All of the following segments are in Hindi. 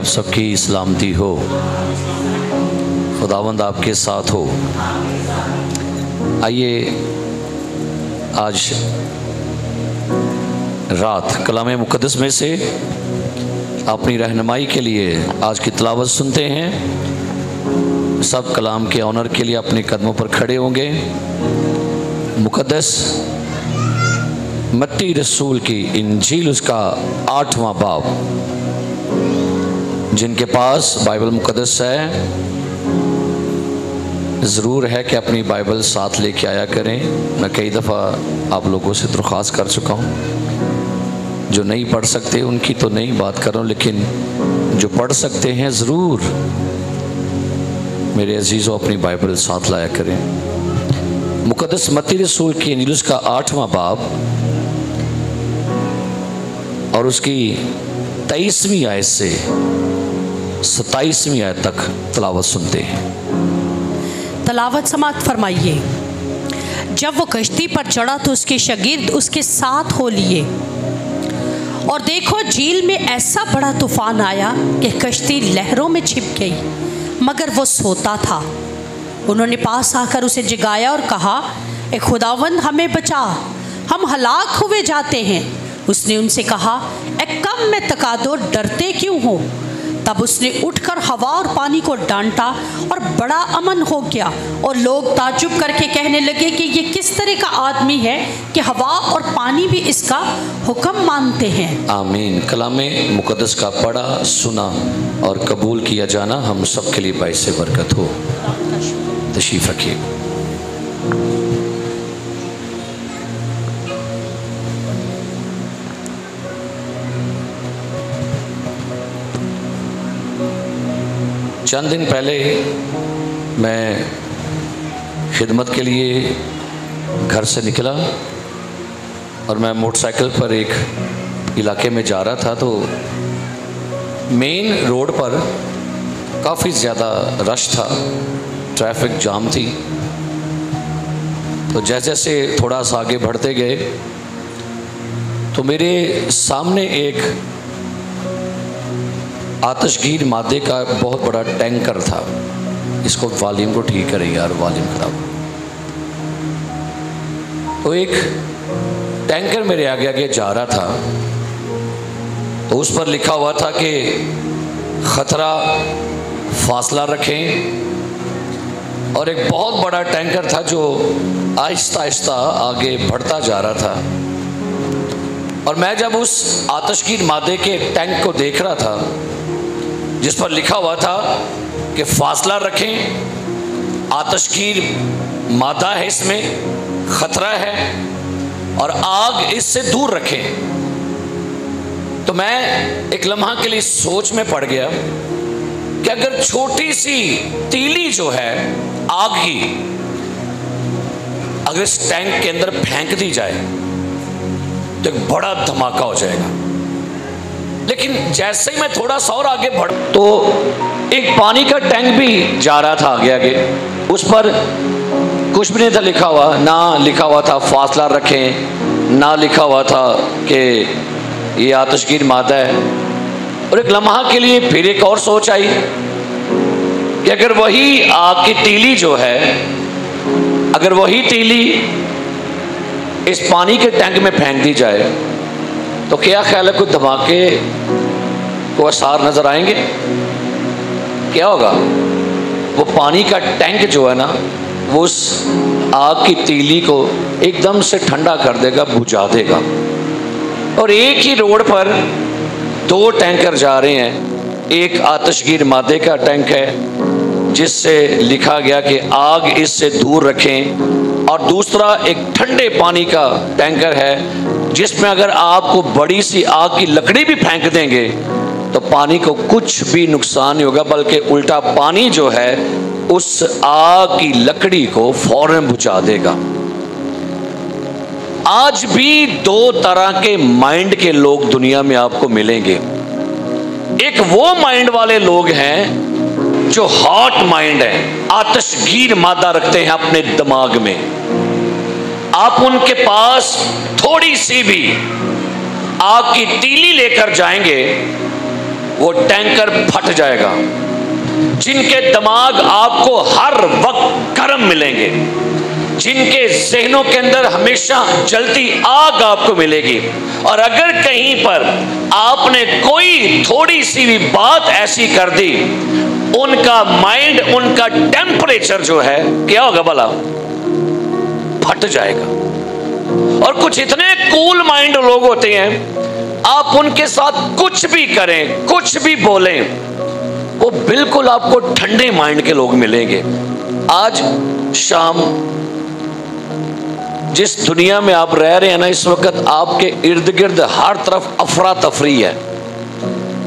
आप सबकी सलामती हो, खुदावंद आपके साथ हो। आइए आज रात कलाम मुक़द्दस में से अपनी रहनुमाई के लिए आज की तिलावत सुनते हैं। सब कलाम के ऑनर के लिए अपने कदमों पर खड़े होंगे। मुक़द्दस मत्ती रसूल की इंजील उसका 8वां बाब। जिनके पास बाइबल मुक़द्दस है ज़रूर है कि अपनी बाइबल साथ लेके आया करें। मैं कई दफ़ा आप लोगों से दरख्वास्त कर चुका हूँ। जो नहीं पढ़ सकते उनकी तो नहीं बात कर रहा हूँ, लेकिन जो पढ़ सकते हैं ज़रूर मेरे अजीज़ों अपनी बाइबल साथ लाया करें। मुक़द्दस मत्ती रसूल की इंजील उसका 8वां बाब और उसकी 23वीं आयत से 27वीं आयत तक तलावत सुनते हैं। तलावत समाप्त फरमाइए। जब वो कश्ती पर चढ़ा तो उसके शागिर्द उसके साथ हो लिए, और देखो झील में ऐसा बड़ा तूफान आया कि कश्ती लहरों में छिप गई, मगर वो सोता था। उन्होंने पास आकर उसे जगाया और कहा, ए खुदावंद हमें बचा, हम हलाक हुए जाते हैं। उसने उनसे कहा, ए कम में तकादो, डरते क्यों हो? तब उसने उठकर हवा और पानी को डांटा और बड़ा अमन हो गया, और लोग ताज्जुब करके कहने लगे कि ये किस तरह का आदमी है कि हवा और पानी भी इसका हुक्म मानते हैं। आमीन। कलाम मुक़द्दस का पढ़ा, सुना और कबूल किया जाना हम सब के लिए बाइस बरकत हो। तशरीफ़ रखिए। चंद दिन पहले मैं खिदमत के लिए घर से निकला और मैं मोटरसाइकिल पर एक इलाके में जा रहा था, तो मेन रोड पर काफ़ी ज़्यादा रश था, ट्रैफिक जाम थी। तो जैसे जैसे थोड़ा सा आगे बढ़ते गए तो मेरे सामने एक आतिशगीर मादे का बहुत बड़ा टैंकर था। इसको वॉल्यूम को ठीक करें यार, वॉल्यूम खराब। तो एक टैंकर मेरे आगे आगे जा रहा था, तो उस पर लिखा हुआ था कि ख़तरा, फासला रखें। और एक बहुत बड़ा टैंकर था जो आहिस्ता आहिस्ता आगे बढ़ता जा रहा था। और मैं जब उस आतिशगीर मादे के टैंक को देख रहा था जिस पर लिखा हुआ था कि फासला रखें, आतिशगीर मादा है, इसमें ख़तरा है और आग इससे दूर रखें, तो मैं एक लम्हा के लिए सोच में पड़ गया कि अगर छोटी सी तीली जो है आग की अगर इस टैंक के अंदर फेंक दी जाए तो एक बड़ा धमाका हो जाएगा। लेकिन जैसे ही मैं थोड़ा सा और आगे बढ़ तो एक पानी का टैंक भी जा रहा था आगे आगे। उस पर कुछ भी नहीं था लिखा हुआ, ना लिखा हुआ था फासला रखें, ना लिखा हुआ था कि ये आतिशगीर मादा है। और एक लम्हा के लिए फिर एक और सोच आई कि अगर वही आग की तीली जो है, अगर वही तीली इस पानी के टैंक में फेंक दी जाए तो क्या ख्याल है, कुछ धमाके को आसार नजर आएंगे? क्या होगा? वो पानी का टैंक जो है ना, वो उस आग की तीली को एकदम से ठंडा कर देगा, बुझा देगा। और एक ही रोड पर दो टैंकर जा रहे हैं। एक आतिशगीर मादे का टैंक है जिससे लिखा गया कि आग इससे दूर रखें, और दूसरा एक ठंडे पानी का टैंकर है जिसमें अगर आपको बड़ी सी आग की लकड़ी भी फेंक देंगे तो पानी को कुछ भी नुकसान नहीं होगा, बल्कि उल्टा पानी जो है उस आग की लकड़ी को फौरन बुझा देगा। आज भी दो तरह के माइंड के लोग दुनिया में आपको मिलेंगे। एक वो माइंड वाले लोग हैं जो हॉट माइंड है, आतिशगीर मादा रखते हैं अपने दिमाग में। आप उनके पास थोड़ी सी भी आग की तीली लेकर जाएंगे वो टैंकर फट जाएगा। जिनके दिमाग आपको हर वक्त गर्म मिलेंगे, जिनके जहनों के अंदर हमेशा जलती आग आपको मिलेगी, और अगर कहीं पर आपने कोई थोड़ी सी भी बात ऐसी कर दी, उनका माइंड, उनका टेम्परेचर जो है क्या होगा भला? फट जाएगा। और कुछ इतने कूल माइंड लोग होते हैं, आप उनके साथ कुछ भी करें, कुछ भी बोलें, वो बिल्कुल आपको ठंडे माइंड के लोग मिलेंगे। आज शाम जिस दुनिया में आप रह रहे हैं ना, इस वक्त आपके इर्द गिर्द हर तरफ अफरा तफरी है।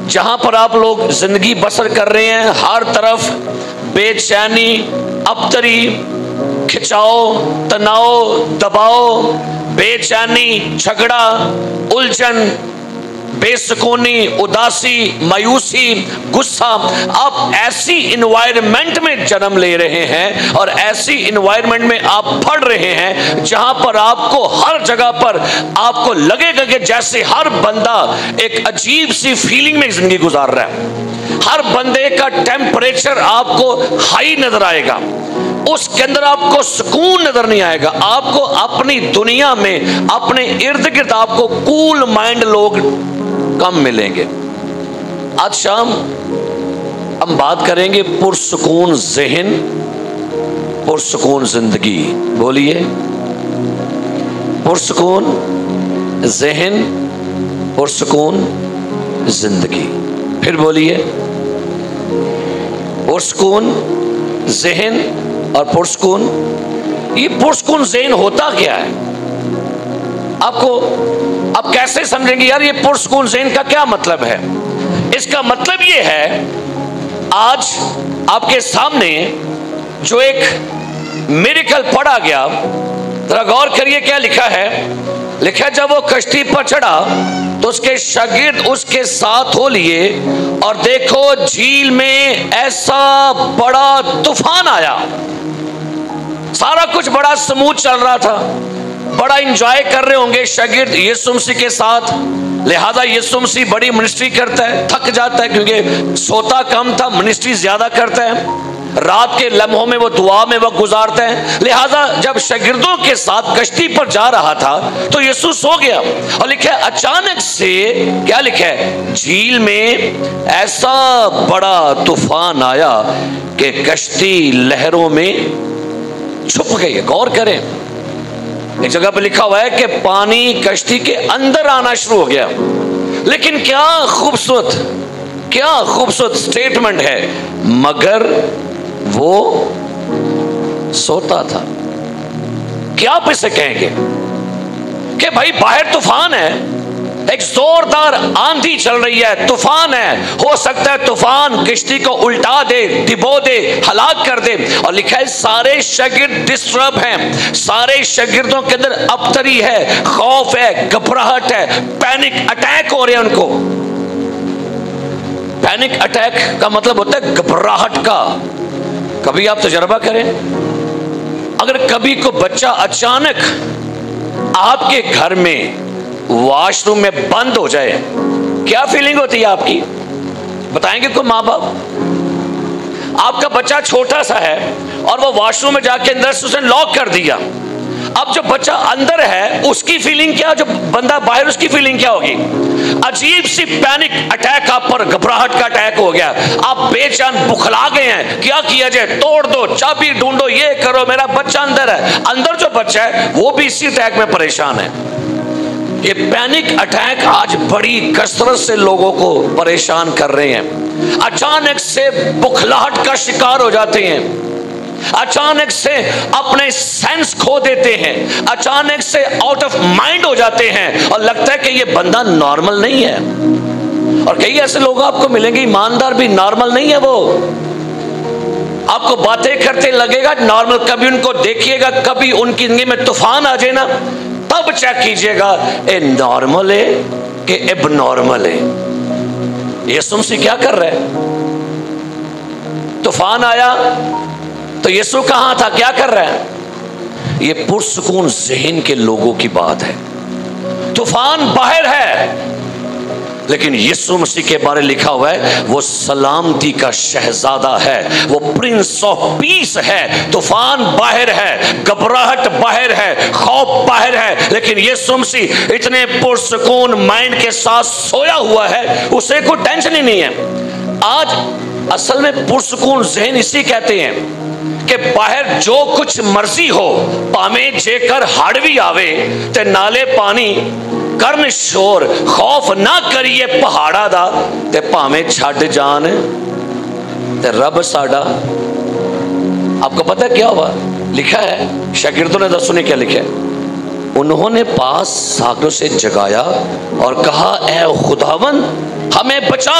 जहां पर आप लोग जिंदगी बसर कर रहे हैं, हर तरफ बेचैनी, अबतरी, खिंचाव, तनाव, दबाव, बेचैनी, झगड़ा, उलझन, बेसुकूनी, उदासी, मायूसी, गुस्सा। आप ऐसी इन्वायरमेंट में जन्म ले रहे हैं और ऐसी इन्वायरमेंट में आप पढ़ रहे हैं जहां पर आपको हर जगह पर आपको लगेगा कि जैसे हर बंदा एक अजीब सी फीलिंग में जिंदगी गुजार रहा है। हर बंदे का टेम्परेचर आपको हाई नजर आएगा, उसके अंदर आपको सुकून नजर नहीं आएगा। आपको अपनी दुनिया में, अपने इर्द गिर्द आपको कूल माइंड लोग कम मिलेंगे। आज शाम हम बात करेंगे पुरसुकून ज़हन, पुरसुकून जिंदगी। बोलिए, पुरसुकून ज़हन, पुरसुकून जिंदगी। फिर बोलिए, पुरसुकून ज़हन और पुरसुकून। ये पुरसुकून ज़हन होता क्या है? आपको आप कैसे समझेंगे यार ये पुरसुकून ज़हन का क्या मतलब है? इसका मतलब ये है, आज आपके सामने जो एक मिरेकल पढ़ा गया, जरा गौर करिए क्या लिखा है। लिखा, जब वो कश्ती पर चढ़ा तो उसके शागिर्द उसके साथ हो लिए, और देखो झील में ऐसा बड़ा तूफान आया। सारा कुछ बड़ा स्मूथ चल रहा था, बड़ा इंजॉय कर रहे होंगे शागिर्द यीशु मसीह के साथ। लिहाजा यीशु मसीह बड़ी मिनिस्ट्री करता है, थक जाता है क्योंकि सोता कम था, मिनिस्ट्री ज्यादा करता है। रात के लम्हों में वो दुआ में वक्त गुजारते हैं। लिहाजा जब शागिर्दों के साथ कश्ती पर जा रहा था तो यीशु सो गया, और लिखा है अचानक से, क्या लिखा है, झील में ऐसा बड़ा तूफान आया कि कश्ती लहरों में छुप गई। गौर करें, एक जगह पर लिखा हुआ है कि पानी कश्ती के अंदर आना शुरू हो गया। लेकिन क्या खूबसूरत स्टेटमेंट है, मगर वो सोता था। क्या आप इसे कहेंगे कि भाई बाहर तूफान है, एक जोरदार आंधी चल रही है, तूफान है, हो सकता है तूफान कश्ती को उल्टा दे, डिबो दे, हलाक कर दे। और लिखा है सारे शागिर्द डिस्टर्ब हैं, सारे शागिर्दों के अंदर अबतरी है, खौफ है, घबराहट है, पैनिक अटैक हो रहे हैं उनको। पैनिक अटैक का मतलब होता है घबराहट का। कभी आप तजर्बा करें, अगर कभी को बच्चा अचानक आपके घर में वॉशरूम में बंद हो जाए, क्या फीलिंग होती है आपकी? बताएंगे कोई माँ बाप? आपका बच्चा छोटा सा है और वो वॉशरूम में जाके अंदर से उसने लॉक कर दिया। अब जो बच्चा अंदर है उसकी फीलिंग क्या, जो बंदा बाहर उसकी फीलिंग क्या होगी? अजीब सी पैनिक अटैक आप पर, घबराहट का अटैक हो गया। आप बेचैन बुखला गए हैं, क्या किया जाए? तोड़ दो, चाबी ढूंढो, ये करो, मेरा बच्चा अंदर है। अंदर जो बच्चा है वो भी इसी अटैक में परेशान है। ये पैनिक अटैक आज बड़ी कसरत से लोगों को परेशान कर रहे हैं। अचानक से बुखलाहट का शिकार हो जाते हैं, अचानक से अपने सेंस खो देते हैं, अचानक से आउट ऑफ माइंड हो जाते हैं और लगता है कि ये बंदा नॉर्मल नहीं है। और कई ऐसे लोग आपको मिलेंगे, ईमानदार भी नॉर्मल नहीं है। वो आपको बातें करते लगेगा नॉर्मल, कभी उनको देखिएगा, कभी उनकी जिंदगी में तूफान आ जाए ना, तब चेक कीजिएगा ये नॉर्मल है कि एबनॉर्मल है। यीशु मसीह क्या कर रहे हैं? तूफान आया तो यीशु कहां था, क्या कर रहा है? ये पुरसुकून ज़हन के लोगों की बात है। तूफान बाहर है, लेकिन यीशु मसीह के बारे में लिखा हुआ है वो सलामती का शहजादा है, वो प्रिंस ऑफ पीस है। तूफान बाहर है, घबराहट बाहर है, खौफ बाहर है, लेकिन यीशु मसीह इतने पुरसुकून माइंड के साथ सोया हुआ है, उसे कोई टेंशन ही नहीं है। आज असल में पुरसुकून ज़हन इसी कहते हैं कि बाहर जो कुछ मर्जी हो, भावें जेकर हड़ भी आवे ते नाले पानी करन शोर, खौफ ना करिए पहाड़ा दा ते भावें छड़ जान ते रब साडा। आपको पता है क्या हुआ? लिखा है, शागिर्दों ने दसो ने क्या लिखा है, उन्होंने पास सागर से जगाया और कहा, ऐ खुदावन हमें बचा,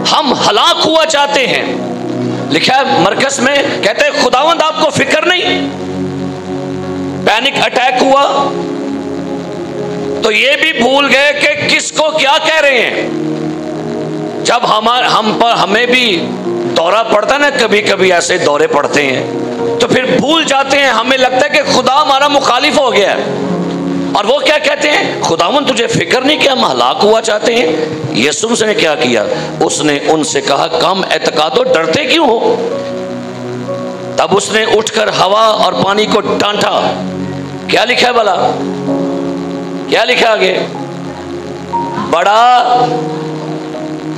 हम हलाक हुआ चाहते हैं। लिखा है मरकस में, कहते हैं खुदावंद आपको फिक्र नहीं? पैनिक अटैक हुआ तो ये भी भूल गए कि किसको क्या कह रहे हैं। जब हमें भी दौरा पड़ता है ना, कभी कभी ऐसे दौरे पड़ते हैं तो फिर भूल जाते हैं, हमें लगता है कि खुदा हमारा मुखालिफ हो गया है। और वो क्या कहते हैं, खुदावन तुझे फिक्र नहीं कि हम हलाक हुआ चाहते हैं। यीशु मसीह ने क्या किया? उसने उनसे कहा, कम एतकादो, डरते क्यों हो? तब उसने उठकर हवा और पानी को डांटा। क्या लिखा है भला? क्या लिखा आगे? बड़ा,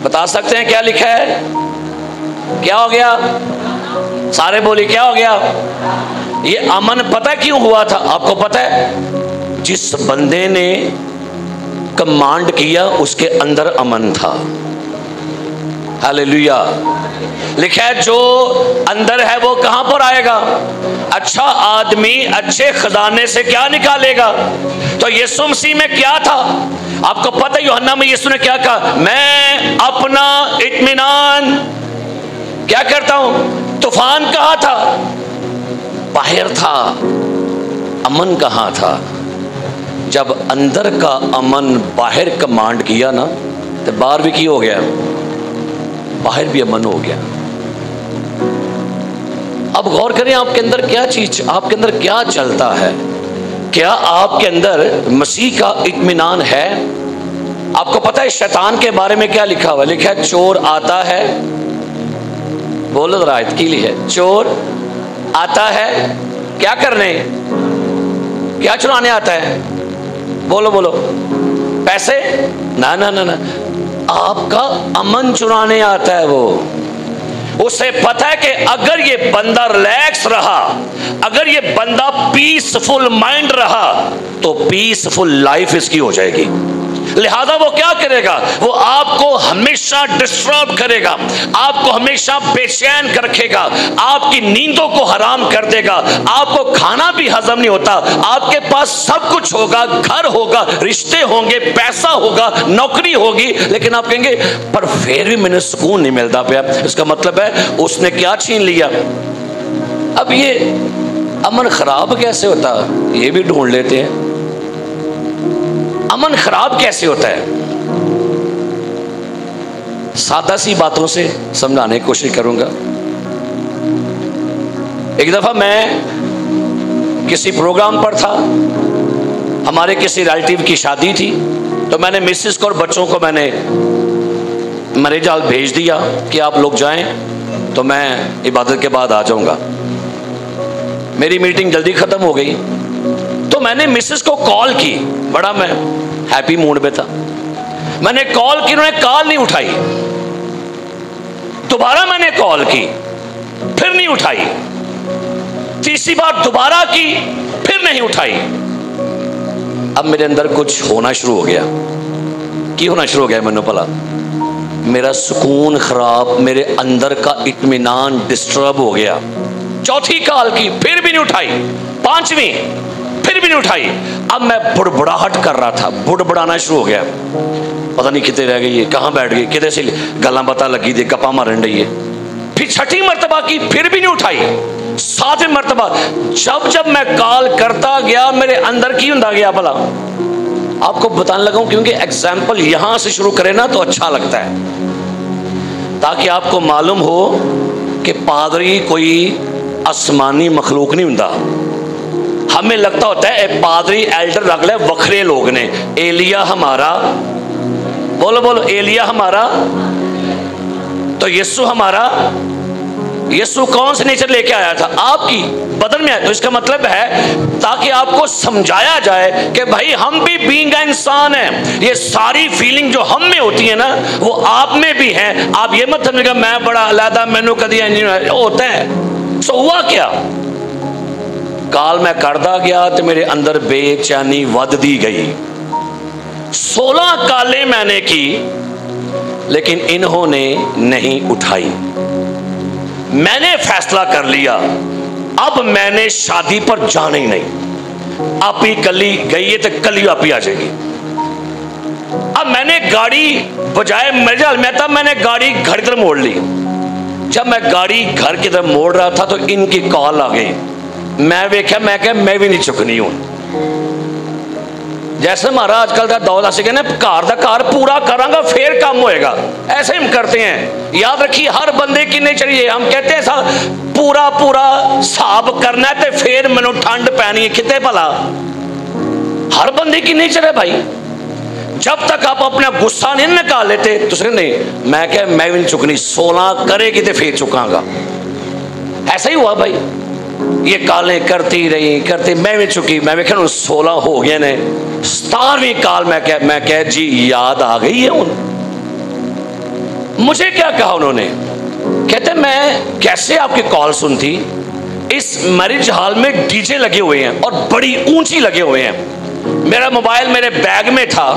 बता सकते हैं क्या लिखा है? क्या हो गया? सारे बोली क्या हो गया? ये अमन पता क्यों हुआ था? आपको पता है, जिस बंदे ने कमांड किया उसके अंदर अमन था। हालेलुया। लिखा है जो अंदर है वो कहां पर आएगा? अच्छा आदमी अच्छे खजाने से क्या निकालेगा? तो यीशु मसीह में क्या था? आपको पता है यूहन्ना में यीशु ने क्या कहा? मैं अपना इत्मीनान क्या करता हूं? तूफान कहां था? बाहर था। अमन कहां था? जब अंदर का अमन बाहर कमांड किया ना, तो बाहर भी की हो गया, बाहर भी अमन हो गया। अब गौर करें आपके अंदर क्या चीज, आपके अंदर क्या चलता है? क्या आपके अंदर मसीह का इत्मीनान है? आपको पता है शैतान के बारे में क्या लिखा हुआ? लिखा है चोर आता है, बोलो जरा की ली है, चोर आता है क्या करने? क्या चुराने आता है? बोलो बोलो। पैसे? ना ना ना ना, आपका अमन चुराने आता है वो। उसे पता है कि अगर ये बंदा रिलैक्स रहा, अगर ये बंदा पीसफुल माइंड रहा, तो पीसफुल लाइफ इसकी हो जाएगी। लिहाजा वो क्या करेगा? वो आपको हमेशा डिस्टर्ब करेगा, आपको हमेशा बेचैन रखेगा, आपकी नींदों को हराम कर देगा, आपको खाना भी हजम नहीं होता। आपके पास सब कुछ होगा, घर होगा, रिश्ते होंगे, पैसा होगा, नौकरी होगी, लेकिन आप कहेंगे पर फिर भी मैंने सुकून नहीं मिलता पाया। इसका मतलब है उसने क्या छीन लिया। अब ये अमन खराब कैसे होता, ये भी ढूंढ लेते हैं। अमन खराब कैसे होता है? सादा सी बातों से समझाने की कोशिश करूंगा। एक दफा मैं किसी प्रोग्राम पर था, हमारे किसी रिलेटिव की शादी थी, तो मैंने मिसेस को और बच्चों को मैंने मरेजाल भेज दिया कि आप लोग जाएं, तो मैं इबादत के बाद आ जाऊंगा। मेरी मीटिंग जल्दी खत्म हो गई, तो मैंने मिसेस को कॉल की, बड़ा मैं हैप्पी मूड में था। मैंने कॉल की, उन्होंने कॉल नहीं उठाई। दोबारा मैंने कॉल की, फिर नहीं उठाई। तीसरी बार दोबारा की, फिर नहीं उठाई। अब मेरे अंदर कुछ होना शुरू हो गया। की होना शुरू हो गया मैंने भला? मेरा सुकून खराब, मेरे अंदर का इत्मीनान डिस्टर्ब हो गया। चौथी कॉल की, फिर भी नहीं उठाई। पांचवी, फिर भी नहीं उठाई। अब मैं बुड़बुड़ाहट कर रहा था, बुड़बुड़ाना शुरू हो गया। पता नहीं कितने रह गई है, कहाँ बैठ गई, कितने से गला बता लगी थी, गप्पा मारन रही है। फिर छठी मर्तबा की, फिर भी नहीं उठाई। सातवीं मर्तबा, जब मैं कॉल करता गया, मेरे अंदर की होता गया भला। आपको बताने लगा हूं क्योंकि एग्जाम्पल यहां से शुरू करें ना तो अच्छा लगता है, ताकि आपको मालूम हो कि पादरी कोई आसमानी मखलूक नहीं होता। हमें लगता होता है पादरी एल्डर रख ले वखरे लोग ने, एलिया हमारा बोलो बोलो, एलिया हमारा, तो यीशु हमारा। यीशु कौन सा नेचर लेके आया था? आपकी बदन में आया। तो इसका मतलब है ताकि आपको समझाया जाए कि भाई हम भी बीइंग इंसान हैं, ये सारी फीलिंग जो हम में होती है ना वो आप में भी है। आप ये मत समझिएगा मैं बड़ा अलहदा, मैनू कभी होता है। सो हुआ क्या, काल मैं करदा गया तो मेरे अंदर बेचैनी वधदी गई। 16 कालें मैंने की लेकिन इन्होंने नहीं उठाई। मैंने फैसला कर लिया अब मैंने शादी पर जाना ही नहीं। आप ही कली गई है तो कली आप ही आ जाएगी। अब मैंने गाड़ी बजाय मेरे में था, मैंने गाड़ी घर की तरफ मोड़ ली। जब मैं गाड़ी घर की तरफ मोड़ रहा था तो इनकी कॉल आ गई। मैं देखा, मैं क्या मैं भी नहीं चुकनी हूं। जैसे हमारा आजकल का दौर से कहना कार का कार पूरा करांगा फिर काम होएगा, ऐसे हम करते हैं। याद रखिए हर बंदे की नहीं चाहिए। हम कहते हैं पूरा पूरा साब करना है तो फिर मैनू ठंड पैनी है, कितने भला हर बंदे की नेचर है भाई। जब तक आप अपना गुस्सा नहीं निकाल लेते तो नहीं मैं क्या मैं भी नहीं चुकनी, 16 करेगी तो फिर चुकांगा। ऐसा ही हुआ भाई, ये कालें करती रही करती, मैं भी चुकी। मैं भी 16 हो गए ने, 17वीं काल मैं कह जी याद आ गई है उन। मुझे क्या कहा उन्होंने, कहते मैं कैसे आपकी कॉल सुनती, इस मैरिज हॉल में डीजे लगे हुए हैं और बड़ी ऊंची लगे हुए हैं। मेरा मोबाइल मेरे बैग में था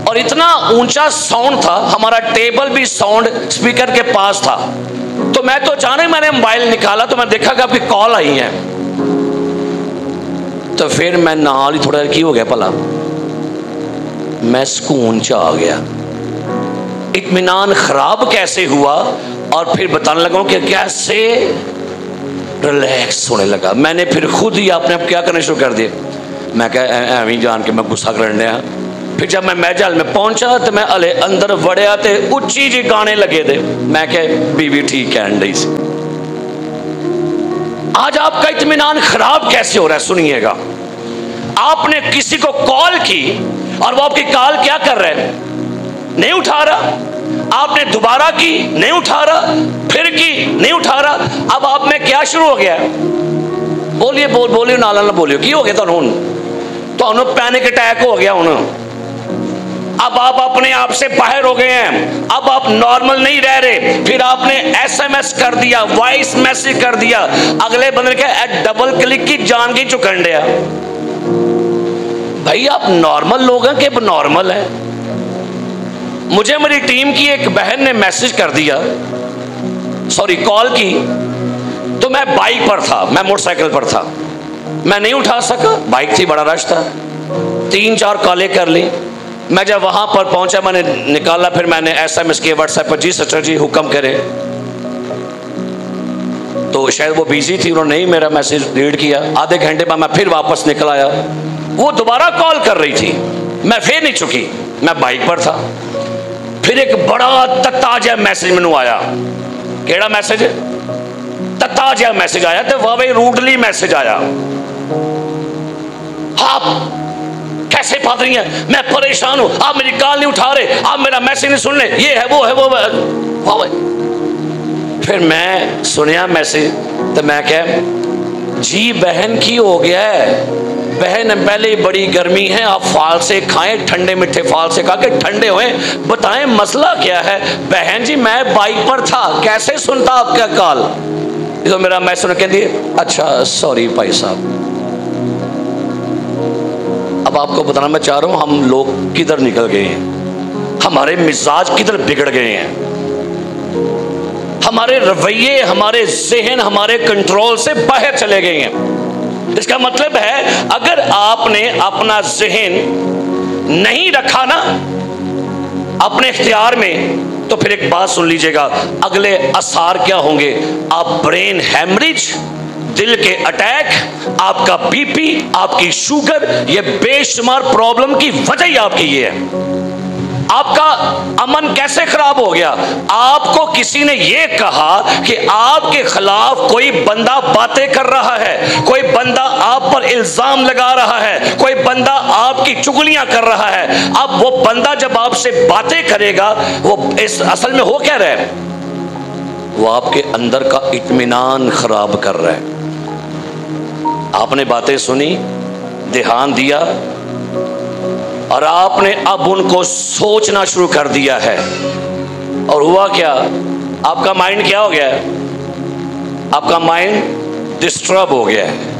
और इतना ऊंचा साउंड था, हमारा टेबल भी साउंड स्पीकर के पास था। तो मैं तो जाने मैंने मोबाइल निकाला तो मैं देखा कि आपकी कॉल आई है। तो फिर मैं नाल ही थोड़ा की हो गया भला, मैं सुकून च आ गया। इत्मीनान खराब कैसे हुआ और फिर बताने लगा कि कैसे रिलैक्स होने लगा। मैंने फिर खुद ही अपने आप क्या करना शुरू कर दिया। मैं क्या एवं जान के मैं गुस्सा करने आ। फिर जब मैं महल में पहुंचा तो मैं अले अंदर वड़िया तो उच्ची जी गाने लगे थे। मैं क्या बीवी ठीक कह रही सी। आज आपका इत्मीनान खराब कैसे हो रहा है, सुनिएगा। आपने किसी को कॉल की और वो आपकी कॉल क्या कर रहे हैं, नहीं उठा रहा। आपने दोबारा की, नहीं उठा रहा, फिर की, नहीं उठा रहा। अब आप में क्या शुरू हो गया, बोलिए बोलिए नाला ना बोलियो की हो गया तो पैनिक अटैक हो गया हूं। अब आप अपने आप से बाहर हो गए हैं, अब आप नॉर्मल नहीं रह रहे। फिर आपने SMS कर दिया, वॉइस मैसेज कर दिया, अगले बंदे के डबल क्लिक की जान की चुकन दिया। भाई आप नॉर्मल लोग हैं कि नॉर्मल है? मुझे मेरी टीम की एक बहन ने मैसेज कर दिया, सॉरी कॉल की, तो मैं बाइक पर था, मैं मोटरसाइकिल पर था, मैं नहीं उठा सका, बाइक थी, बड़ा रश था। 3-4 कॉलें कर ली। मैं जब वहां पर पहुंचा मैंने निकाला, फिर मैंने SMS किया व्हाट्सएप पर, जी सिस्टर जी हुक्म करे। तो शायद वो बिजी थी, उन्होंने नहीं मेरा मैसेज रीड किया। आधे घंटे बाद मैं फिर वापस निकल आया, वो दोबारा कॉल कर रही थी, मैं फिर नहीं चुकी, मैं बाइक पर था। फिर एक बड़ा तत्ता जहा मैसेज मैनू आया। केड़ा मैसेज? तत्ता जहा मैसेज आया, तो वाह भाई रूडली मैसेज आया। आप कैसे बात रही हैं, मैं परेशान हूं, आप मेरी कॉल नहीं उठा रहे, आप मेरा मैसेज नहीं सुन रहे, ये है वो है वो है। वाह भाई। फिर मैं सुनिया मैसेज तो मैं क्या जी बहन की हो गया है, बहन पहले बड़ी गर्मी है, आप फाल से खाएं, ठंडे मीठे फाल से खा के ठंडे हुए, बताएं मसला क्या है। बहन जी मैं बाइक पर था, कैसे सुनता आपका कॉल। तो मेरा मैं सुन कहती अच्छा सॉरी भाई साहब। अब आपको बताना मैं चाह रहा हूं हम लोग किधर निकल गए हैं, हमारे मिजाज किधर बिगड़ गए हैं, हमारे रवैये, हमारे ज़हन हमारे कंट्रोल से बाहर चले गए हैं। इसका मतलब है अगर आपने अपना ज़हन नहीं रखा ना अपने इख्तियार में, तो फिर एक बात सुन लीजिएगा, अगले आसार क्या होंगे। आप ब्रेन हैमरेज, दिल के अटैक, आपका BP, आपकी शुगर, ये बेशुमार प्रॉब्लम की वजह ही आपकी ये है। आपका अमन कैसे खराब हो गया? आपको किसी ने यह कहा कि आपके खिलाफ कोई बंदा बातें कर रहा है, कोई बंदा आप पर इल्जाम लगा रहा है, कोई बंदा आपकी चुगलियां कर रहा है। अब वो बंदा जब आपसे बातें करेगा, वो इस असल में हो क्या रहा है? वो आपके अंदर का इत्मीनान खराब कर रहा है। आपने बातें सुनी, ध्यान दिया, और आपने अब उनको सोचना शुरू कर दिया है, और हुआ क्या? आपका माइंड क्या हो गया है? आपका माइंड डिस्टर्ब हो गया है।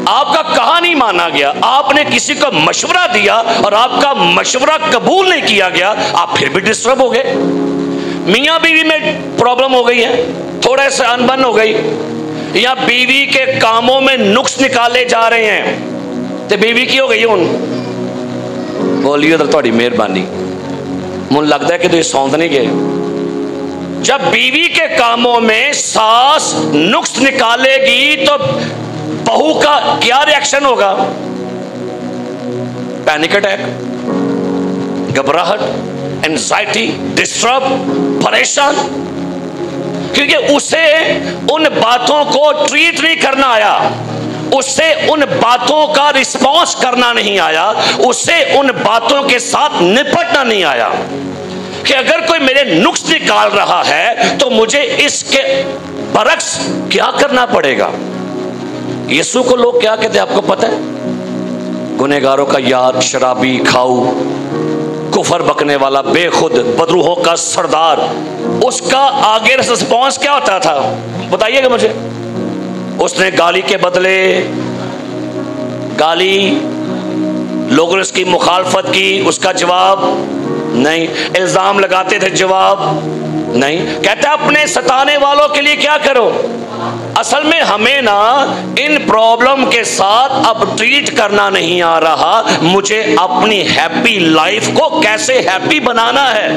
आपका कहा नहीं माना गया, आपने किसी को मशवरा दिया और आपका मशवरा कबूल नहीं किया गया, आप फिर भी डिस्टर्ब हो गए। मियाँ बीवी में प्रॉब्लम हो गई है, थोड़े से अनबन हो गई, या बीवी के कामों में नुक्स निकाले जा रहे हैं, तो बीवी की हो गई हूं बोलिए तो थोड़ी मेहरबानी। मुझे लगता है कि तो सौंध नहीं गए। जब बीवी के कामों में सास नुक्स निकालेगी तो बहू का क्या रिएक्शन होगा? पैनिक अटैक, घबराहट, एंजाइटी, डिस्टर्ब, परेशान, क्योंकि उसे उन बातों को ट्रीट नहीं करना आया, उससे उन बातों का रिस्पॉन्स करना नहीं आया, उससे उन बातों के साथ निपटना नहीं आया कि अगर कोई मेरे नुक्स निकाल रहा है तो मुझे इसके बरक्स क्या करना पड़ेगा। यीशु को लोग क्या कहते हैं आपको पता है? गुनहगारों का यार, शराबी, खाऊ, कुफर बकने वाला, बेखुद, बदरूहों का सरदार। उसका आगे रिस्पॉन्स क्या होता था बताइएगा मुझे? उसने गाली के बदले गाली, लोगों ने उसकी मुखालफत की, उसका जवाब नहीं, इल्जाम लगाते थे, जवाब नहीं। कहता अपने सताने वालों के लिए क्या करो। असल में हमें ना इन प्रॉब्लम के साथ अब ट्रीट करना नहीं आ रहा, मुझे अपनी हैप्पी लाइफ को कैसे हैप्पी बनाना है।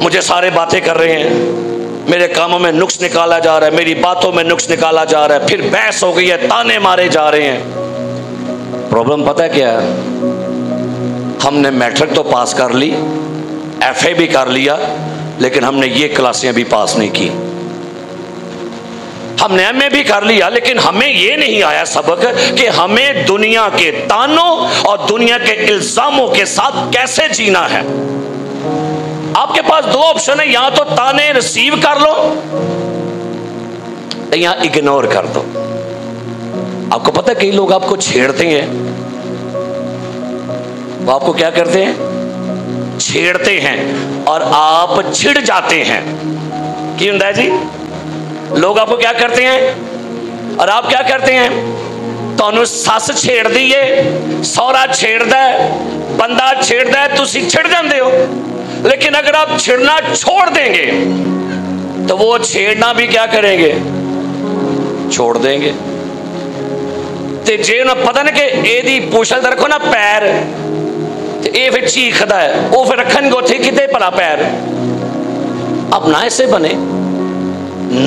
मुझे सारे बातें कर रहे हैं, मेरे कामों में नुक्स निकाला जा रहा है, मेरी बातों में नुक्स निकाला जा रहा है, फिर बहस हो गई है, ताने मारे जा रहे हैं। प्रॉब्लम पता है क्या है? हमने मैट्रिक तो पास कर ली, एफए भी कर लिया, लेकिन हमने ये क्लासें भी पास नहीं की। हमने एमए भी कर लिया, लेकिन हमें ये नहीं आया सबक कि हमें दुनिया के तानों और दुनिया के इल्जामों के साथ कैसे जीना है। आपके पास दो ऑप्शन है, या तो ताने रिसीव कर लो या इग्नोर कर दो। आपको पता है कई लोग आपको छेड़ते हैं, वो आपको क्या करते हैं? छेड़ते हैं, और आप छिड़ जाते हैं। क्यों होता है जी? लोग आपको क्या करते हैं और आप क्या करते हैं? तो सस छेड़ दी है, सौरा छेड़दा है, बंदा छेड़दा है, तुसी छिड़ जाते हो। लेकिन अगर आप छिड़ना छोड़ देंगे तो वो छेड़ना भी क्या करेंगे? छोड़ देंगे। ते जे उन्हें पता ना कि एदी पूछल रखो ना पैर, तो ये फिर चीखदा है, वो फिर रखन गो थे किते भला पैर। अब ना ऐसे बने,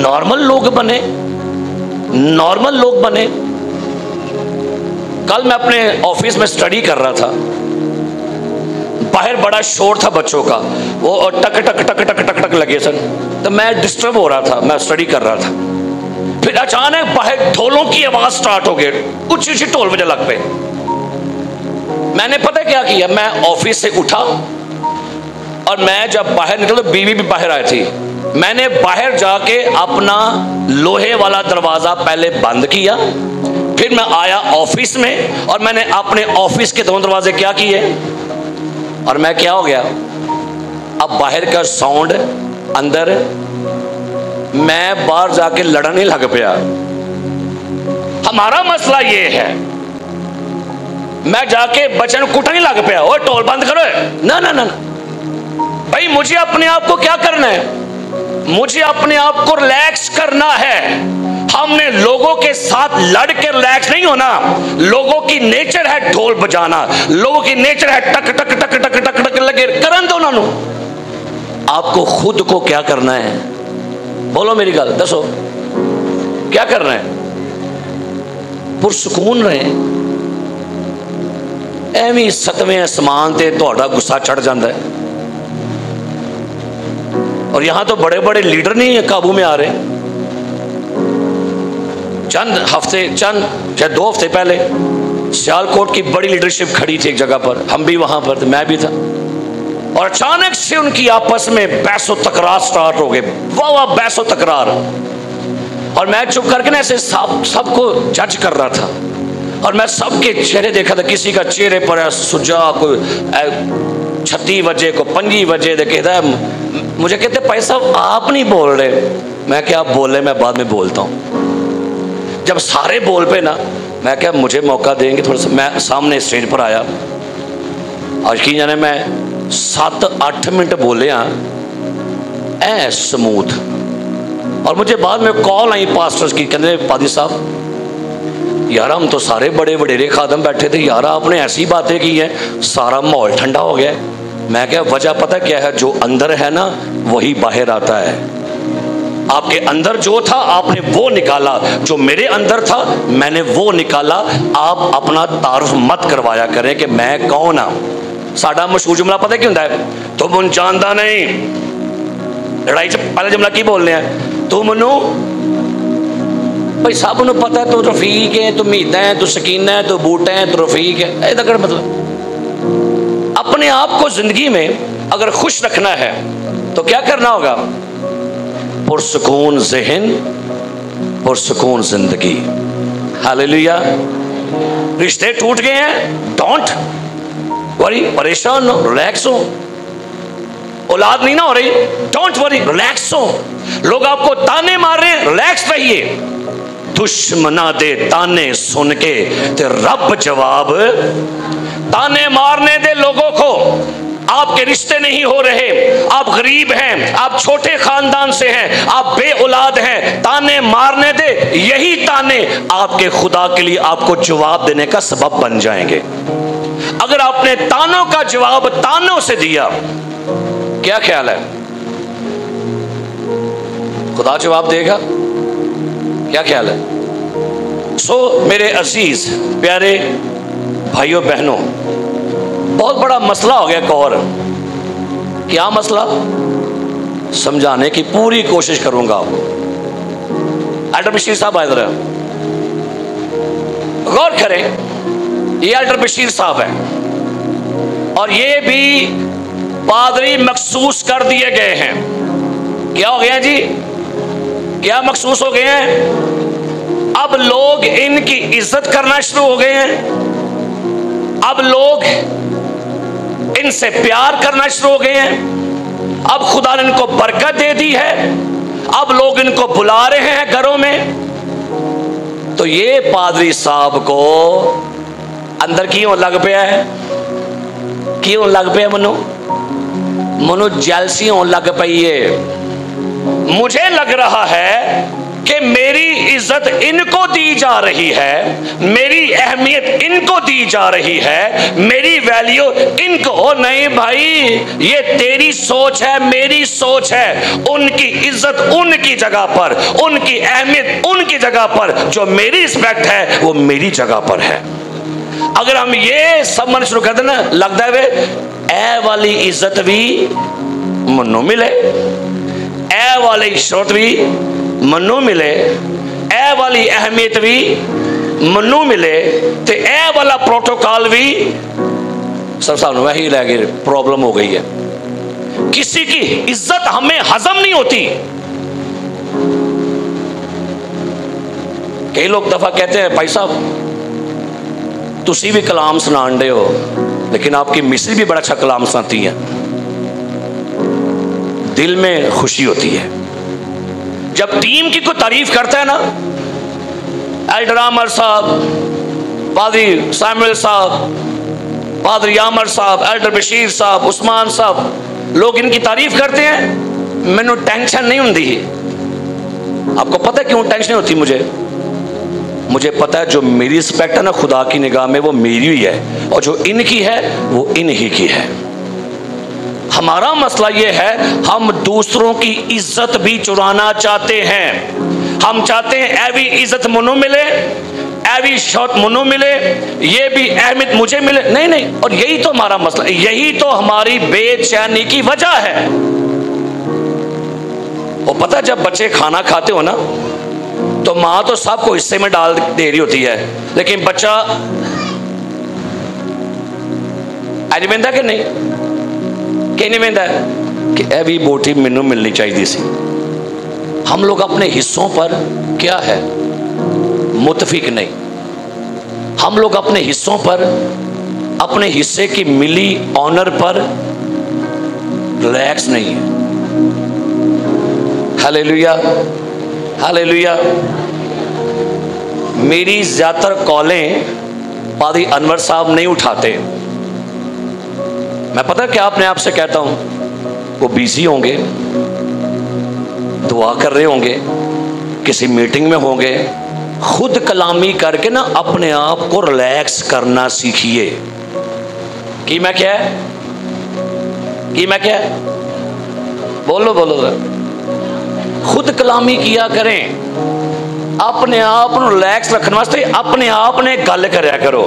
नॉर्मल लोग बने, नॉर्मल लोग बने। कल मैं अपने ऑफिस में स्टडी कर रहा था, बाहर बड़ा शोर था बच्चों का, वो टक टक टक टक टक टक लगे सन, तो मैं डिस्टर्ब हो रहा था, मैं स्टडी कर रहा था। फिर अचानक बाहर ढोलों की आवाज स्टार्ट हो गई, ऊंची ऊंची ढोल बजे लग पे। मैंने पता क्या किया, मैं ऑफिस से उठा और मैं जब बाहर निकला तो बीवी भी बाहर आई थी। मैंने बाहर जाके अपना लोहे वाला दरवाजा पहले बंद किया, फिर मैं आया ऑफिस में और मैंने अपने ऑफिस के दोनों दरवाजे क्या किए, और मैं क्या हो गया, अब बाहर का साउंड अंदर, मैं बाहर जाके लड़ने लग गया। हमारा मसला ये है, मैं जाके बच्चों को कुटने लग गया, ओ टोल बंद करो। ना ना ना भाई, मुझे अपने आप को क्या करना है? मुझे अपने आप को रिलैक्स करना है। हमने लोगों के साथ लड़ के रिलैक्स नहीं होना। लोगों की नेचर है ढोल बजाना, लोगों की नेचर है टक टक टक टक टक टक लगे करन दो उन्होंने। आपको खुद को क्या करना है? बोलो मेरी गल दसो, क्या करना है? पुरसुकून रहे, ਐਵੇਂ 7वें आसमान ते तुहाडा गुस्सा चढ़ जाता है। और यहाँ तो बड़े बड़े लीडर नहीं काबू में आ रहे। चंद शायद 2 हफ्ते पहले सियालकोट की बड़ी लीडरशिप खड़ी थी एक जगह पर, हम भी वहां पर थे, मैं भी था, और अचानक से उनकी आपस में बहसो तकरार स्टार्ट हो गए, वाह बहसो तकरार। और मैं चुप करके ना ऐसे सबको जज कर रहा था, और मैं सबके चेहरे देखा था, किसी का चेहरे पर सुजा, कोई 36 बजे को 5 बजे कहता है, मुझे कहते भाई साहब आप नहीं बोल रहे। मैं क्या आप बोल रहे, मैं बाद में बोलता हूँ। जब सारे बोल पे ना, मैं क्या मुझे मौका देंगे थोड़ा सा। मैं सामने स्टेज पर आया और यकीन जाने मैं 7-8 मिनट बोले ऐ स्मूथ। और मुझे बाद में कॉल आई पास्टर्स की, कहते पादी साहब यार हम तो सारे बड़े वडेरे खादम बैठे थे यार, आपने ऐसी बातें की हैं, सारा माहौल ठंडा हो गया। मैं क्या वजह पता क्या है, जो अंदर है ना वही बाहर आता है। आपके अंदर जो था आपने वो निकाला, जो मेरे अंदर था मैंने वो निकाला। आप अपना तारुफ मत करवाया करें कि मैं कौन हाँ। साडा मशहूर जुमला पता क्यों होता है, तुम उन जानता नहीं। लड़ाई से पहले जुमला की बोलने हैं, तू मनु भाई सब नूं पता है, तू रफीक है, तू मीदा है, तू सकीना है, तू बूटा है, तू रफीक है। ऐसा कर मतलब अपने आप को जिंदगी में अगर खुश रखना है तो क्या करना होगा, पुरसुकून ज़हन, पुरसुकून जिंदगी। हालेलुया। रिश्ते टूट गए हैं, डोंट वरी, परेशान हो, रिलैक्स हो। औलाद नहीं ना हो रही, डोंट वरी, रिलैक्स हो। लोग आपको ताने मार रहे हैं, रिलैक्स रहिए। दुश्मना दे ताने सुन के ते रब जवाब, ताने मारने दे लोगों को। आपके रिश्ते नहीं हो रहे, आप गरीब हैं, आप छोटे खानदान से हैं, आप बे औलाद हैं, ताने मारने दे। यही ताने आपके खुदा के लिए आपको जवाब देने का सबब बन जाएंगे। अगर आपने तानों का जवाब तानों से दिया, क्या ख्याल है खुदा जवाब देगा? क्या ख्याल है? सो मेरे अजीज प्यारे भाइयों बहनों, बहुत बड़ा मसला हो गया एक और। क्या मसला, समझाने की पूरी कोशिश करूंगा आपको। एल्डर बशीर साहब आए, जरा गौर करें, ये एल्डर बशीर साहब है और ये भी पादरी मखसूस कर दिए गए हैं। क्या हो गया जी, क्या मखसूस हो गए हैं? अब लोग इनकी इज्जत करना शुरू हो गए हैं, अब लोग इनसे प्यार करना शुरू हो गए हैं, अब खुदा ने इनको बरकत दे दी है, अब लोग इनको बुला रहे हैं घरों में। तो ये पादरी साहब को अंदर क्यों लग पिया है, क्यों लग पिया मनु जेलसी होने लग पई है। मुझे लग रहा है कि मेरी इज्जत इनको दी जा रही है, मेरी अहमियत इनको दी जा रही है, मेरी वैल्यू इनको। नहीं भाई, ये तेरी सोच है, मेरी सोच है। उनकी इज्जत उनकी जगह पर, उनकी अहमियत उनकी जगह पर, जो मेरी रिस्पेक्ट है वो मेरी जगह पर है। अगर हम ये समझ शुरू कर देना, लगता है वे ए वाली इज्जत भी मनु मिले, ए वाली इज्जत भी मनु मिले, ए वाली अहमियत भी मनु मिले, तो ए वाला प्रोटोकॉल भी सर साहब वही रह गई। प्रॉब्लम हो गई है, किसी की इज्जत हमें हजम नहीं होती। कई लोग दफा कहते हैं भाई साहब तुसी भी कलाम सुनान दे हो, लेकिन आपकी मिस्री भी बड़ा अच्छा कलाम सुनाती है, दिल में खुशी होती है। जब टीम की कोई तारीफ करता है ना, एल्डर आमर साहब, पादरी सैमुअल साहब, पादरी आमर साहब, एल्डर बशीर साहब, उस्मान साहब, लोग इनकी तारीफ करते हैं, मैनू टेंशन नहीं होती। आपको पता है क्यों टेंशन होती? मुझे पता है जो मेरी रिस्पेक्ट है ना खुदा की निगाह में वो मेरी ही है, और जो इनकी है वो इन्हीं की है। हमारा मसला ये है, हम दूसरों की इज्जत भी चुराना चाहते हैं। हम चाहते हैं ऐवी इज्जत मनु मिले, भी शौत मनु मिले, ये भी अहमियत मुझे मिले, नहीं नहीं। और यही तो हमारा मसला, यही तो हमारी बेचैनी की वजह है। वो पता जब बच्चे खाना खाते हो ना तो माँ तो सबको हिस्से में डाल दे रही होती है, लेकिन बच्चा आज वेंदा कि नहीं, कि नहीं वेंदा कि ए भी बोटी मैनू मिलनी चाहिए सी। हम लोग अपने हिस्सों पर क्या है मुतफिक नहीं, हम लोग अपने हिस्सों पर, अपने हिस्से की मिली ऑनर पर रिलैक्स नहीं है। Hallelujah hallelujah. मेरी ज्यादातर कॉलें पादी अनवर साहब नहीं उठाते। मैं पता क्या अपने आप से कहता हूं, वो बिजी होंगे, दुआ कर रहे होंगे, किसी मीटिंग में होंगे। खुद कलामी करके ना अपने आप को रिलैक्स करना सीखिए। कि मैं क्या है, कि मैं क्या है, बोलो बोलो। खुद कलामी किया करें, अपने आप को रिलैक्स रखने वास्ते अपने आप ने गल करया करो।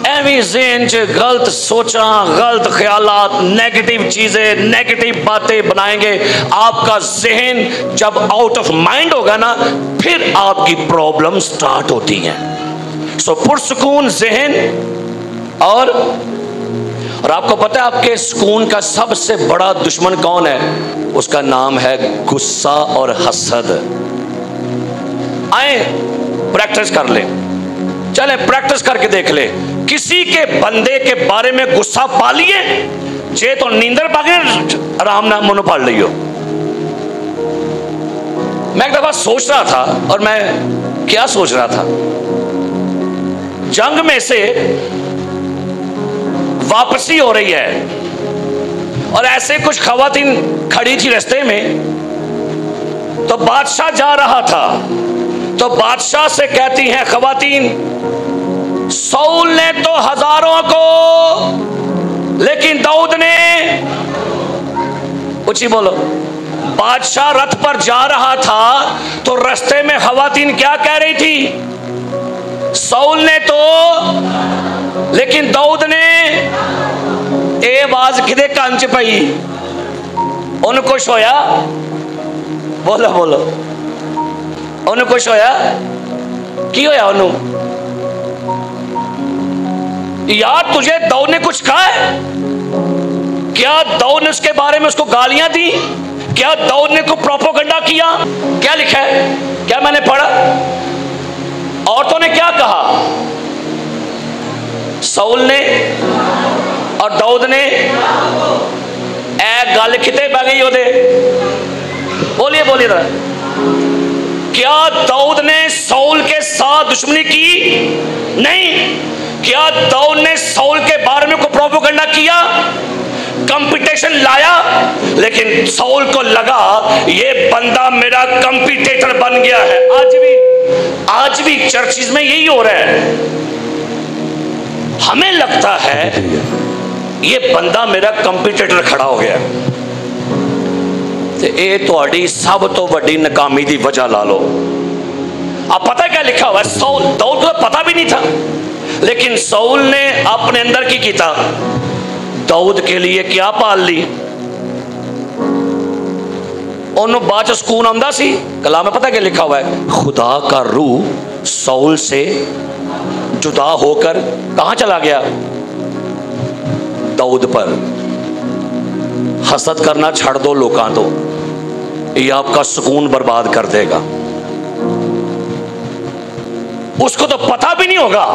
एवं ज़हन च गलत सोचा, गलत ख्यालात, नेगेटिव चीजें, नेगेटिव बातें बनाएंगे। आपका जहन जब आउट ऑफ माइंड होगा ना, फिर आपकी प्रॉब्लम स्टार्ट होती हैं। सो पुरसुकून जहन। और आपको पता है आपके सुकून का सबसे बड़ा दुश्मन कौन है? उसका नाम है गुस्सा और हसद। आए प्रैक्टिस कर ले, चले प्रैक्टिस करके देख ले। किसी के बंदे के बारे में गुस्सा पालिए, जे तो नींदर पागे आराम ना मनो पाल लियो। मैं एक दफा सोच रहा था, और मैं क्या सोच रहा था, जंग में से वापसी हो रही है और ऐसे कुछ खवातीन खड़ी थी रास्ते में, तो बादशाह जा रहा था, तो बादशाह से कहती हैं खवातीन, सौल ने तो हजारों को, लेकिन दाऊद ने, ऊंची बोलो। बादशाह रथ पर जा रहा था तो रास्ते में खवातीन क्या कह रही थी? सौल ने तो, लेकिन दाऊद ने। ए आवाज किदे कान च पई? उन कुछ होया? बोलो बोलो, उन कुछ होया? की होया उन्हों? यार तुझे दाऊद ने कुछ कहा है क्या? दाऊद ने उसके बारे में उसको गालियां दी क्या? दाऊद ने को प्रोपोगंडा किया क्या? लिखा है क्या? मैंने पढ़ा, औरतों ने क्या कहा? सौल ने और दाऊद ने। ए गल किते पै गई ओदे? बोलिए बोलिए जरा। क्या दाऊद ने सौल के साथ दुश्मनी की? नहीं। क्या दाऊद ने सौल के बारे में कोई प्रोपोगंडा किया, कंपटीशन लाया? लेकिन सौल को लगा ये बंदा मेरा कंपटीटर बन गया है। आज भी चर्चिज में यही हो रहा है। हमें लगता है ये बंदा मेरा कंपटीटर खड़ा हो गया। ये थोड़ी सब तो बड़ी नाकामी की वजह ला लो। अब पता क्या लिखा हुआ है? सौल, दाऊद को पता भी नहीं था, लेकिन सौल ने अपने अंदर की किया, दाऊद के लिए क्या पाल ली। उन्होंने बाद सुकून आंदा सी। कलाम में पता क्या लिखा हुआ है? खुदा का रूह सौल से जुदा होकर कहां चला गया? दाऊद पर। हसद करना छड़ दो लोकां तो, ये आपका सुकून बर्बाद कर देगा। उसको तो पता भी नहीं होगा,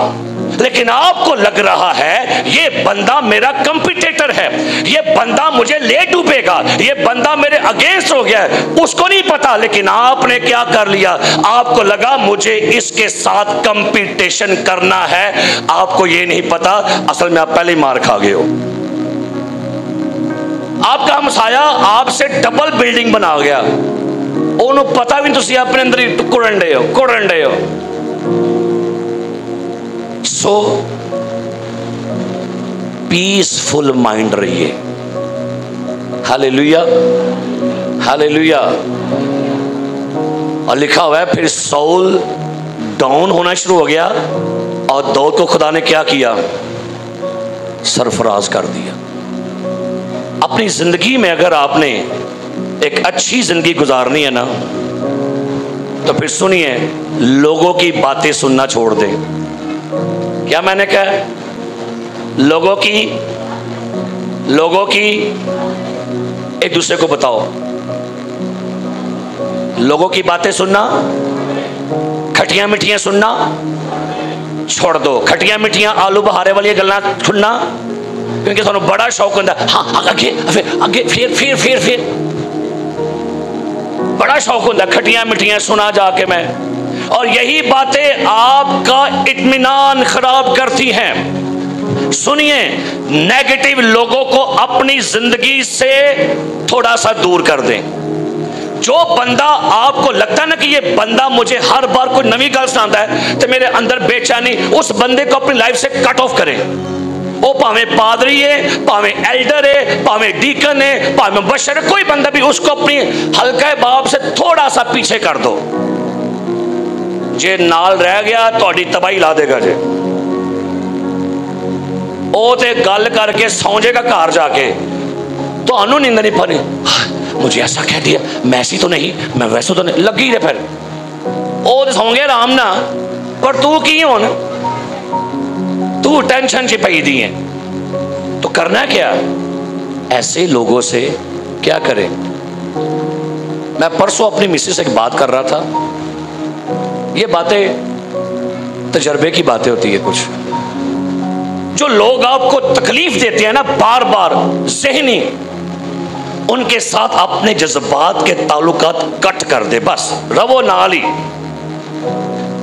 लेकिन आपको लग रहा है ये बंदा मेरा कंपटीटर है, ये बंदा मुझे ले डूबेगा, ये बंदा मेरे अगेंस्ट हो गया है। उसको नहीं पता, लेकिन आपने क्या कर लिया? आपको लगा मुझे इसके साथ कंपटीशन करना है। आपको ये नहीं पता असल में आप पहले ही मार खा गए हो। आपका हमसाया आपसे डबल बिल्डिंग बना गया, उन्होंने पता भी तुम अपने अंदर ही कुड़न डे हो। सो पीसफुल माइंड रहिए। Hallelujah hallelujah. और लिखा हुआ है फिर सौल डाउन होना शुरू हो गया और दाऊद को खुदा ने क्या किया? सरफराज कर दिया। अपनी जिंदगी में अगर आपने एक अच्छी जिंदगी गुजारनी है ना, तो फिर सुनिए, लोगों की बातें सुनना छोड़ दें। क्या मैंने कहा? लोगों की एक दूसरे को बताओ, लोगों की बातें सुनना, खटियां मिठियां सुनना छोड़ दो। खटियां मिठियां आलू बहारे वाली गल्लां सुनना, क्योंकि थानू बड़ा शौक होता है। हाँ, आगे फिर बड़ा शौक होता है खटियां मिठियां सुना जाके मैं, और यही बातें आपका इत्मीनान खराब करती हैं। सुनिए, नेगेटिव लोगों को अपनी जिंदगी से थोड़ा सा दूर कर दें। जो बंदा आपको लगता है ना कि ये बंदा मुझे हर बार कोई नवी गल सुनाता है तो मेरे अंदर बेचैनी, उस बंदे को अपनी लाइफ से कट ऑफ करें। वो भावे पादरी है, भावे एल्डर है, भावे डीकन है, भावे बशर, कोई बंदा भी, उसको अपनी हल्का बाप से थोड़ा सा पीछे कर दो। जे नाल रह गया थोड़ी तबाही ला देगा जे। ओ ते गल करके सौ जाएगा घर जाके, तो अनु नींद नहीं पानी, मुझे ऐसा कह दिया, मैं ऐसी तो नहीं, मैं वैसे तो नहीं, लगी रहे। फिर ओ तो सौ गया आराम ना, पर तू की हो ना, तू टेंशन च पई दी है। तो करना क्या? ऐसे लोगों से क्या करें? मैं परसों अपनी मिसेस से एक बात कर रहा था। ये बातें तजर्बे की बातें होती है। कुछ जो लोग आपको तकलीफ देते हैं ना बार बार ज़हनी, उनके साथ अपने जज्बात के ताल्लुकात कट कर दे। बस रवो नाल ही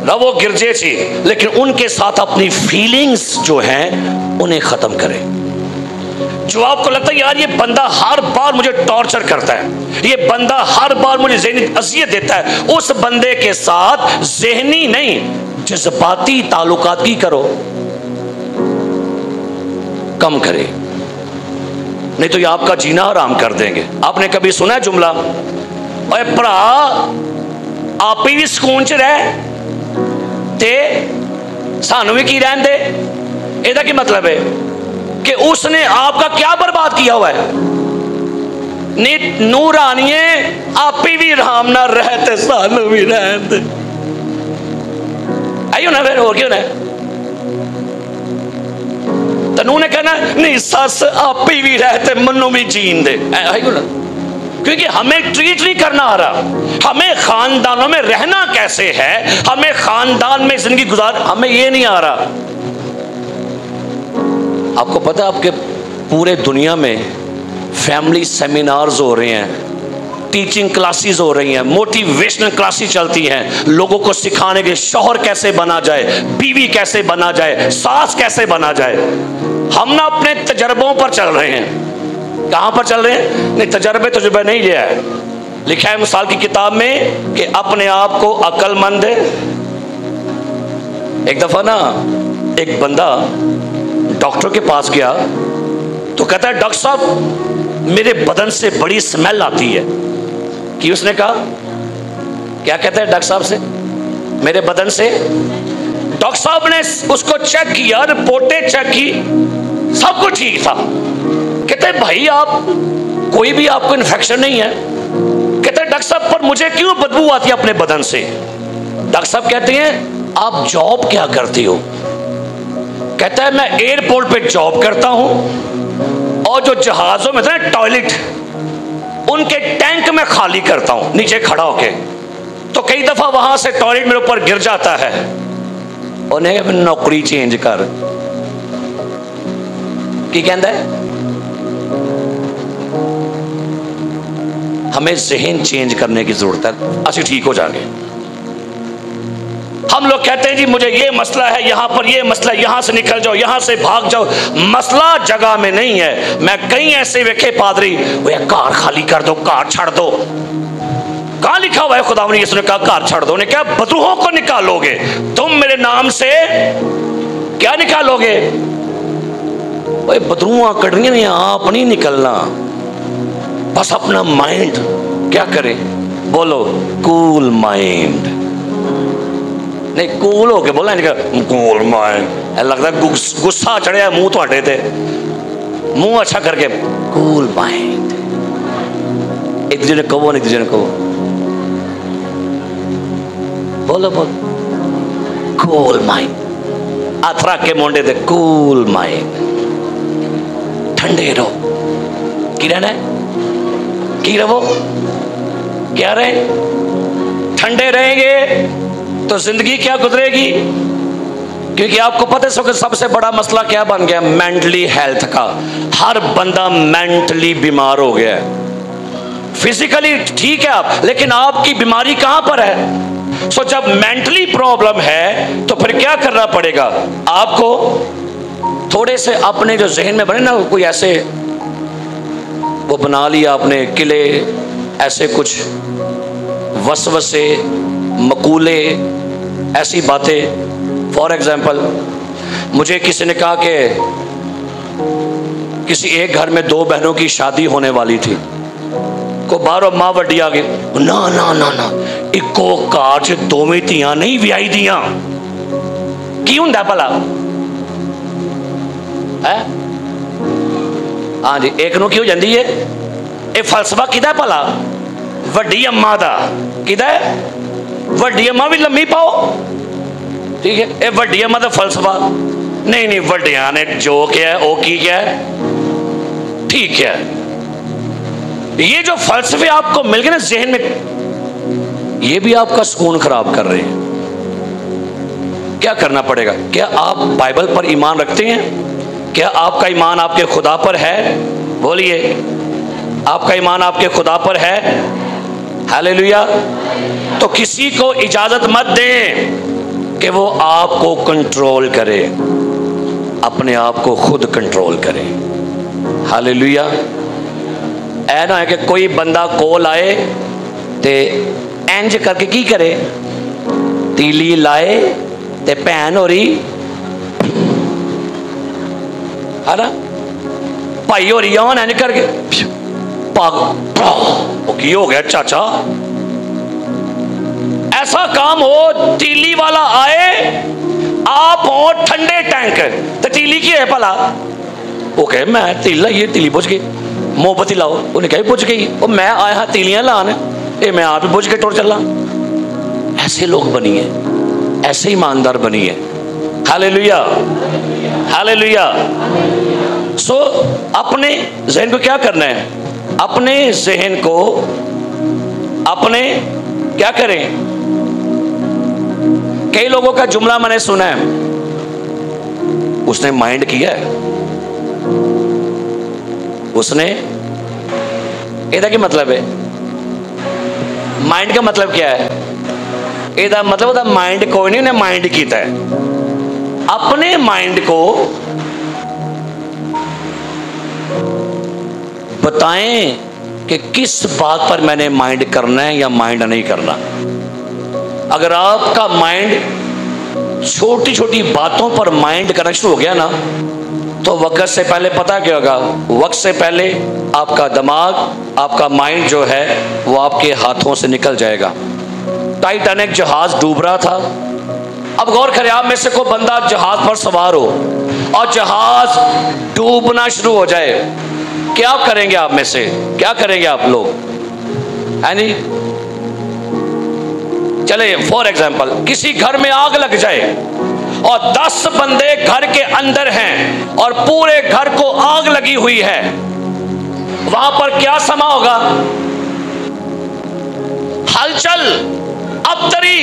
रवो गिरजे ची, लेकिन उनके साथ अपनी फीलिंग्स जो हैं उन्हें खत्म करें। जो आपको लगता है यार ये बंदा हर बार मुझे टॉर्चर करता है, ये बंदा हर बार मुझे ज़हनी अज़ियत देता है, उस बंदे के साथ ज़हनी नहीं जज्बाती ताल्लुकात की करो, कम करे, नहीं तो ये आपका जीना हराम कर देंगे। आपने कभी सुना है जुमला, ओए भरा आप ही सुकून च रह ते सानू भी की रहन दे। ਇਹਦਾ ਕੀ मतलब है कि उसने आपका क्या बर्बाद किया हुआ है? नी नूरानिए आप भी राम ना रहते सानू भी रहन दे। आइयो ना, फिर और क्यों ना? तनू ने कहना नहीं सस आप भी रहते मनु भी जीन दे। आइयो ना, क्योंकि हमें ट्रीट नहीं करना आ रहा, हमें खानदानों में रहना कैसे है, हमें खानदान में जिंदगी गुजार, हमें ये नहीं आ रहा। आपको पता है आपके पूरे दुनिया में फैमिली सेमिनार्स हो रहे हैं, टीचिंग क्लासेस हो रही हैं, मोटिवेशनल क्लासेस चलती हैं, लोगों को सिखाने के शौहर कैसे बना जाए, बीवी कैसे बना जाए, सास कैसे बना जाए। हम ना अपने तजर्बों पर चल रहे हैं। कहां पर चल रहे हैं? नहीं, तजुर्बे नहीं लिया है। लिखा है मिसाल की किताब में कि अपने आप को अक्लमंद। एक दफा ना एक बंदा डॉक्टर के पास गया तो कहता है डॉक्टर साहब मेरे बदन से बड़ी स्मेल आती है। कि उसने कहा क्या कहता है डॉक्टर साहब से? मेरे बदन से। डॉक्टर साहब ने उसको चेक किया, रिपोर्टें चेक की, सब कुछ ठीक था। कहते हैं भाई आप कोई भी आपको इन्फेक्शन नहीं है? कहते हैं डॉक्टर साहब पर मुझे क्यों बदबू आती है अपने बदन से? डॉक्टर साहब कहते हैं आप जॉब क्या करते हो? कहता है मैं एयरपोर्ट पे जॉब करता हूं और जो जहाजों में था टॉयलेट उनके टैंक में खाली करता हूं नीचे खड़ा होके। तो कई दफा वहां से टॉयलेट मेरे ऊपर गिर जाता है। उन्हें नौकरी चेंज कर। की कहता है हमें ज़हन चेंज करने की जरूरत है, अच्छे ठीक हो जाएंगे। हम लोग कहते हैं जी मुझे ये मसला है, यहां पर ये मसला, यहां से निकल जाओ, यहां से भाग जाओ। मसला जगह में नहीं है। मैं कई ऐसे वेखे पादरी वो कार खाली कर दो, कार छाड़ दो। कहां लिखा हुआ है खुदा ने इसने कहा कार छाड़ दो? उन्हें क्या बदरूहों को निकालोगे तुम मेरे नाम से? क्या निकालोगे? बदरूआ कड़ियां नहीं, आप नहीं निकलना। बस अपना माइंड क्या करे? बोलो कूल माइंड। नहीं कूल होके बोलना कूल माइंड, लगता है गुस्सा चढ़िया मुंह थोड़े ते, मुंह अच्छा करके कूल माइंड। एक दूसरे ने कहो, एक दूसरे ने कहो, बोलो बोलो कूल माइंड। हाथ रख के मोंडे दे कूल माइंड। ठंडे रहो। की रहना है, की रहो, क्या रहे? ठंडे रहेंगे तो जिंदगी क्या गुजरेगी? क्योंकि आपको पता है सबसे बड़ा मसला क्या बन गया? मेंटली हेल्थ का। हर बंदा मेंटली बीमार हो गया है। फिजिकली ठीक है आप, लेकिन आपकी बीमारी कहां पर है? सो जब मेंटली प्रॉब्लम है तो फिर क्या करना पड़ेगा आपको? थोड़े से अपने जो जहन में बने ना, कोई ऐसे वो बना लिया आपने किले, ऐसे कुछ वसवसे, मकूले, ऐसी बातें। फॉर एग्जाम्पल, मुझे किसी ने कहा कि किसी एक घर में 2 बहनों की शादी होने वाली थी, को बारो मां वड्डी आ गई, ना ना ना ना इको कार च 2 धियां नहीं विआई दियां। की हुंदा भला है? हाँ जी, एक नूं की हो जाती है। ये फलसफा किदा भला? वड्डी अम्मा दा। किदा है? वड्डी अम्मा भी लम्मी पाओ, ठीक है। ये वड्डी अम्मा दा फलसफा नहीं, नहीं वड्डियां ने जो क्या है वो की क्या है, ठीक है। ये जो फलसफे आपको मिल गए ना जहन में, ये भी आपका सुकून खराब कर रहे हैं। क्या करना पड़ेगा? क्या आप बाइबल पर ईमान रखते हैं? क्या आपका ईमान आपके खुदा पर है? बोलिए, आपका ईमान आपके खुदा पर है? हालेलुया। तो किसी को इजाजत मत दें कि वो आपको कंट्रोल करे, अपने आप को खुद कंट्रोल करे। हालेलुया। ऐ ना है कि कोई बंदा कोल आए ते इंज करके की करे, तीली लाए ते भैन हो रही है ना, भाई हो रही है इंज करके पाग की हो गया चाचा। ऐसा काम हो, तीली वाला आए, आप हो ठंडे टैंक, तो तीली की है भला? वो कहे मैं तीली लाइए, तीली बुझ गई, मोमबत्ती लाओ, उन्हें कही बुझ गई, और मैं आया हाँ तीलियां लाने, ये मैं आप ही बुझ के टुर चला। ऐसे लोग बनिए, ऐसे ईमानदार बनिए। Hallelujah, hallelujah. सो अपने जहन को क्या करना है? अपने जहन को अपने क्या करें? कई लोगों का जुमला मैंने सुना है, उसने माइंड किया है, उसने, ਇਹਦਾ ਕੀ मतलब है? माइंड का मतलब क्या है? ਇਹਦਾ मतलब ਉਹਦਾ माइंड कोई नहीं, उन्हें माइंड किया है। अपने माइंड को बताएं कि किस बात पर मैंने माइंड करना है या माइंड नहीं करना। अगर आपका माइंड छोटी छोटी बातों पर माइंड करना शुरू हो गया ना, तो वक्त से पहले पता क्या होगा? वक्त से पहले आपका दिमाग, आपका माइंड जो है वो आपके हाथों से निकल जाएगा। टाइटैनिक जहाज डूब रहा था। अब गौर करें, आप में से कोई बंदा जहाज पर सवार हो और जहाज डूबना शुरू हो जाए, क्या करेंगे? आप में से क्या करेंगे आप लोग? है नहीं? चले फॉर एग्जाम्पल, किसी घर में आग लग जाए और 10 बंदे घर के अंदर हैं और पूरे घर को आग लगी हुई है, वहां पर क्या समा होगा? हलचल, अबतरी,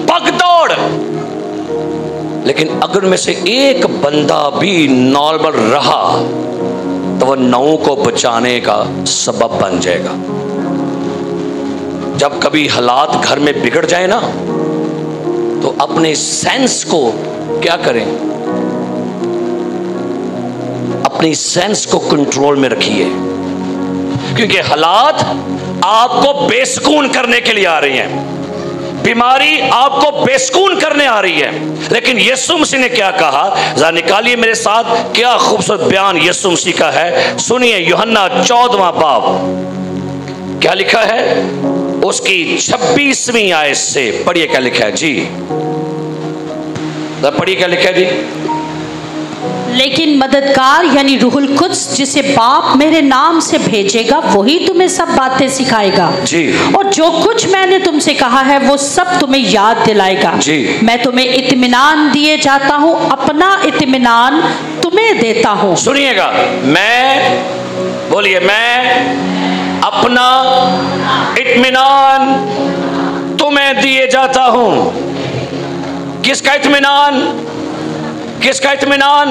भगदौड़। लेकिन अगर में से एक बंदा भी नॉर्मल रहा तो वह 9 को बचाने का सबब बन जाएगा। जब कभी हालात घर में बिगड़ जाए ना, तो अपने सेंस को क्या करें? अपनी सेंस को कंट्रोल में रखिए, क्योंकि हालात आपको बेसुकून करने के लिए आ रही हैं, बीमारी आपको बेसुकून करने आ रही है। लेकिन यीशु मसीह ने क्या कहा? जरा निकालिए मेरे साथ, क्या खूबसूरत बयान यीशु मसीह का है। सुनिए, यूहन्ना 14वां बाब क्या लिखा है, उसकी 26वीं आयत से पढ़िए क्या लिखा है जी। पढ़िए क्या लिखा है जी। लेकिन मददगार यानी रूहुल कुद्स जिसे बाप मेरे नाम से भेजेगा वही तुम्हें सब बातें सिखाएगा जी। और जो कुछ मैंने तुमसे कहा है वो सब तुम्हें याद दिलाएगा जी। मैं तुम्हें इत्मीनान दिए जाता हूँ, अपना इत्मीनान तुम्हें देता हूँ। सुनिएगा, मैं, बोलिए, मैं अपना इत्मीनान तुम्हें दिए जाता हूँ। किसका इत्मीनान? किसका इत्मीनान?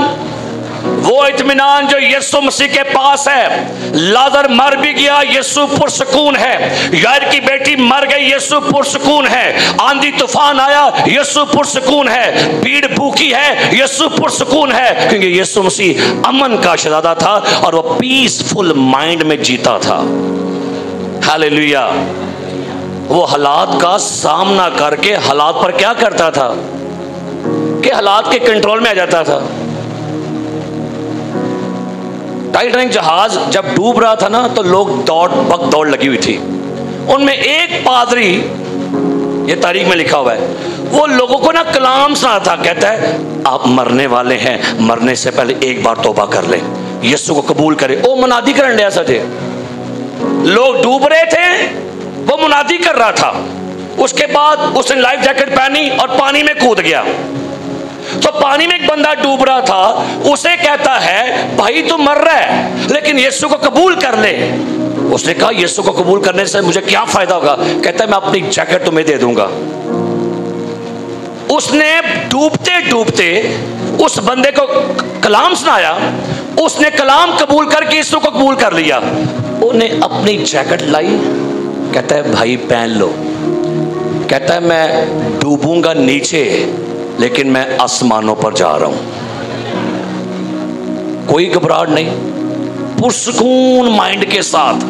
वो इत्मीनान जो यीशु मसीह के पास है। लाजर मर भी गया, यीशु पुरसकून है। यार की बेटी मर गई, यीशु पुरसकून है। आंधी तूफान आया, यीशु पुरसकून है। भीड़ भूखी है, यीशु पुरसकून है, क्योंकि यीशु मसीह अमन का शहजादा था और वो पीसफुल माइंड में जीता था। हालेलुया। वो हालात का सामना करके हालात पर क्या करता था कि हालात के कंट्रोल में आ जाता था। टाइटैनिक जहाज जब डूब रहा था ना, तो लोग दौड़ लगी हुई थी। उनमें एक पादरी, ये तारीख में लिखा हुआ है, वो लोगों को ना कलाम सुनाता, कहता है आप मरने वाले हैं, मरने से पहले एक बार तौबा कर ले, यीशु को कबूल करे। ओ मुनादी करने लिया सजे, लोग डूब रहे थे, वो मुनादी कर रहा था। उसके बाद उसने लाइफ जैकेट पहनी और पानी में कूद गया। तो पानी में एक बंदा डूब रहा था, उसे कहता है भाई तू मर रहा है, लेकिन यीशु को कबूल कर ले। उसने कहा यीशु को कबूल करने से मुझे क्या फायदा होगा? कहता है मैं अपनी जैकेट तुम्हें दे दूंगा। उसने डूबते डूबते उस बंदे को कलाम सुनाया, उसने कलाम कबूल करके यीशु को कबूल कर लिया। उन्हें अपनी जैकेट लाई, कहता है भाई पहन लो। कहता है मैं डूबूंगा नीचे, लेकिन मैं आसमानों पर जा रहा हूं, कोई घबराहट नहीं, पुरसकून माइंड के साथ।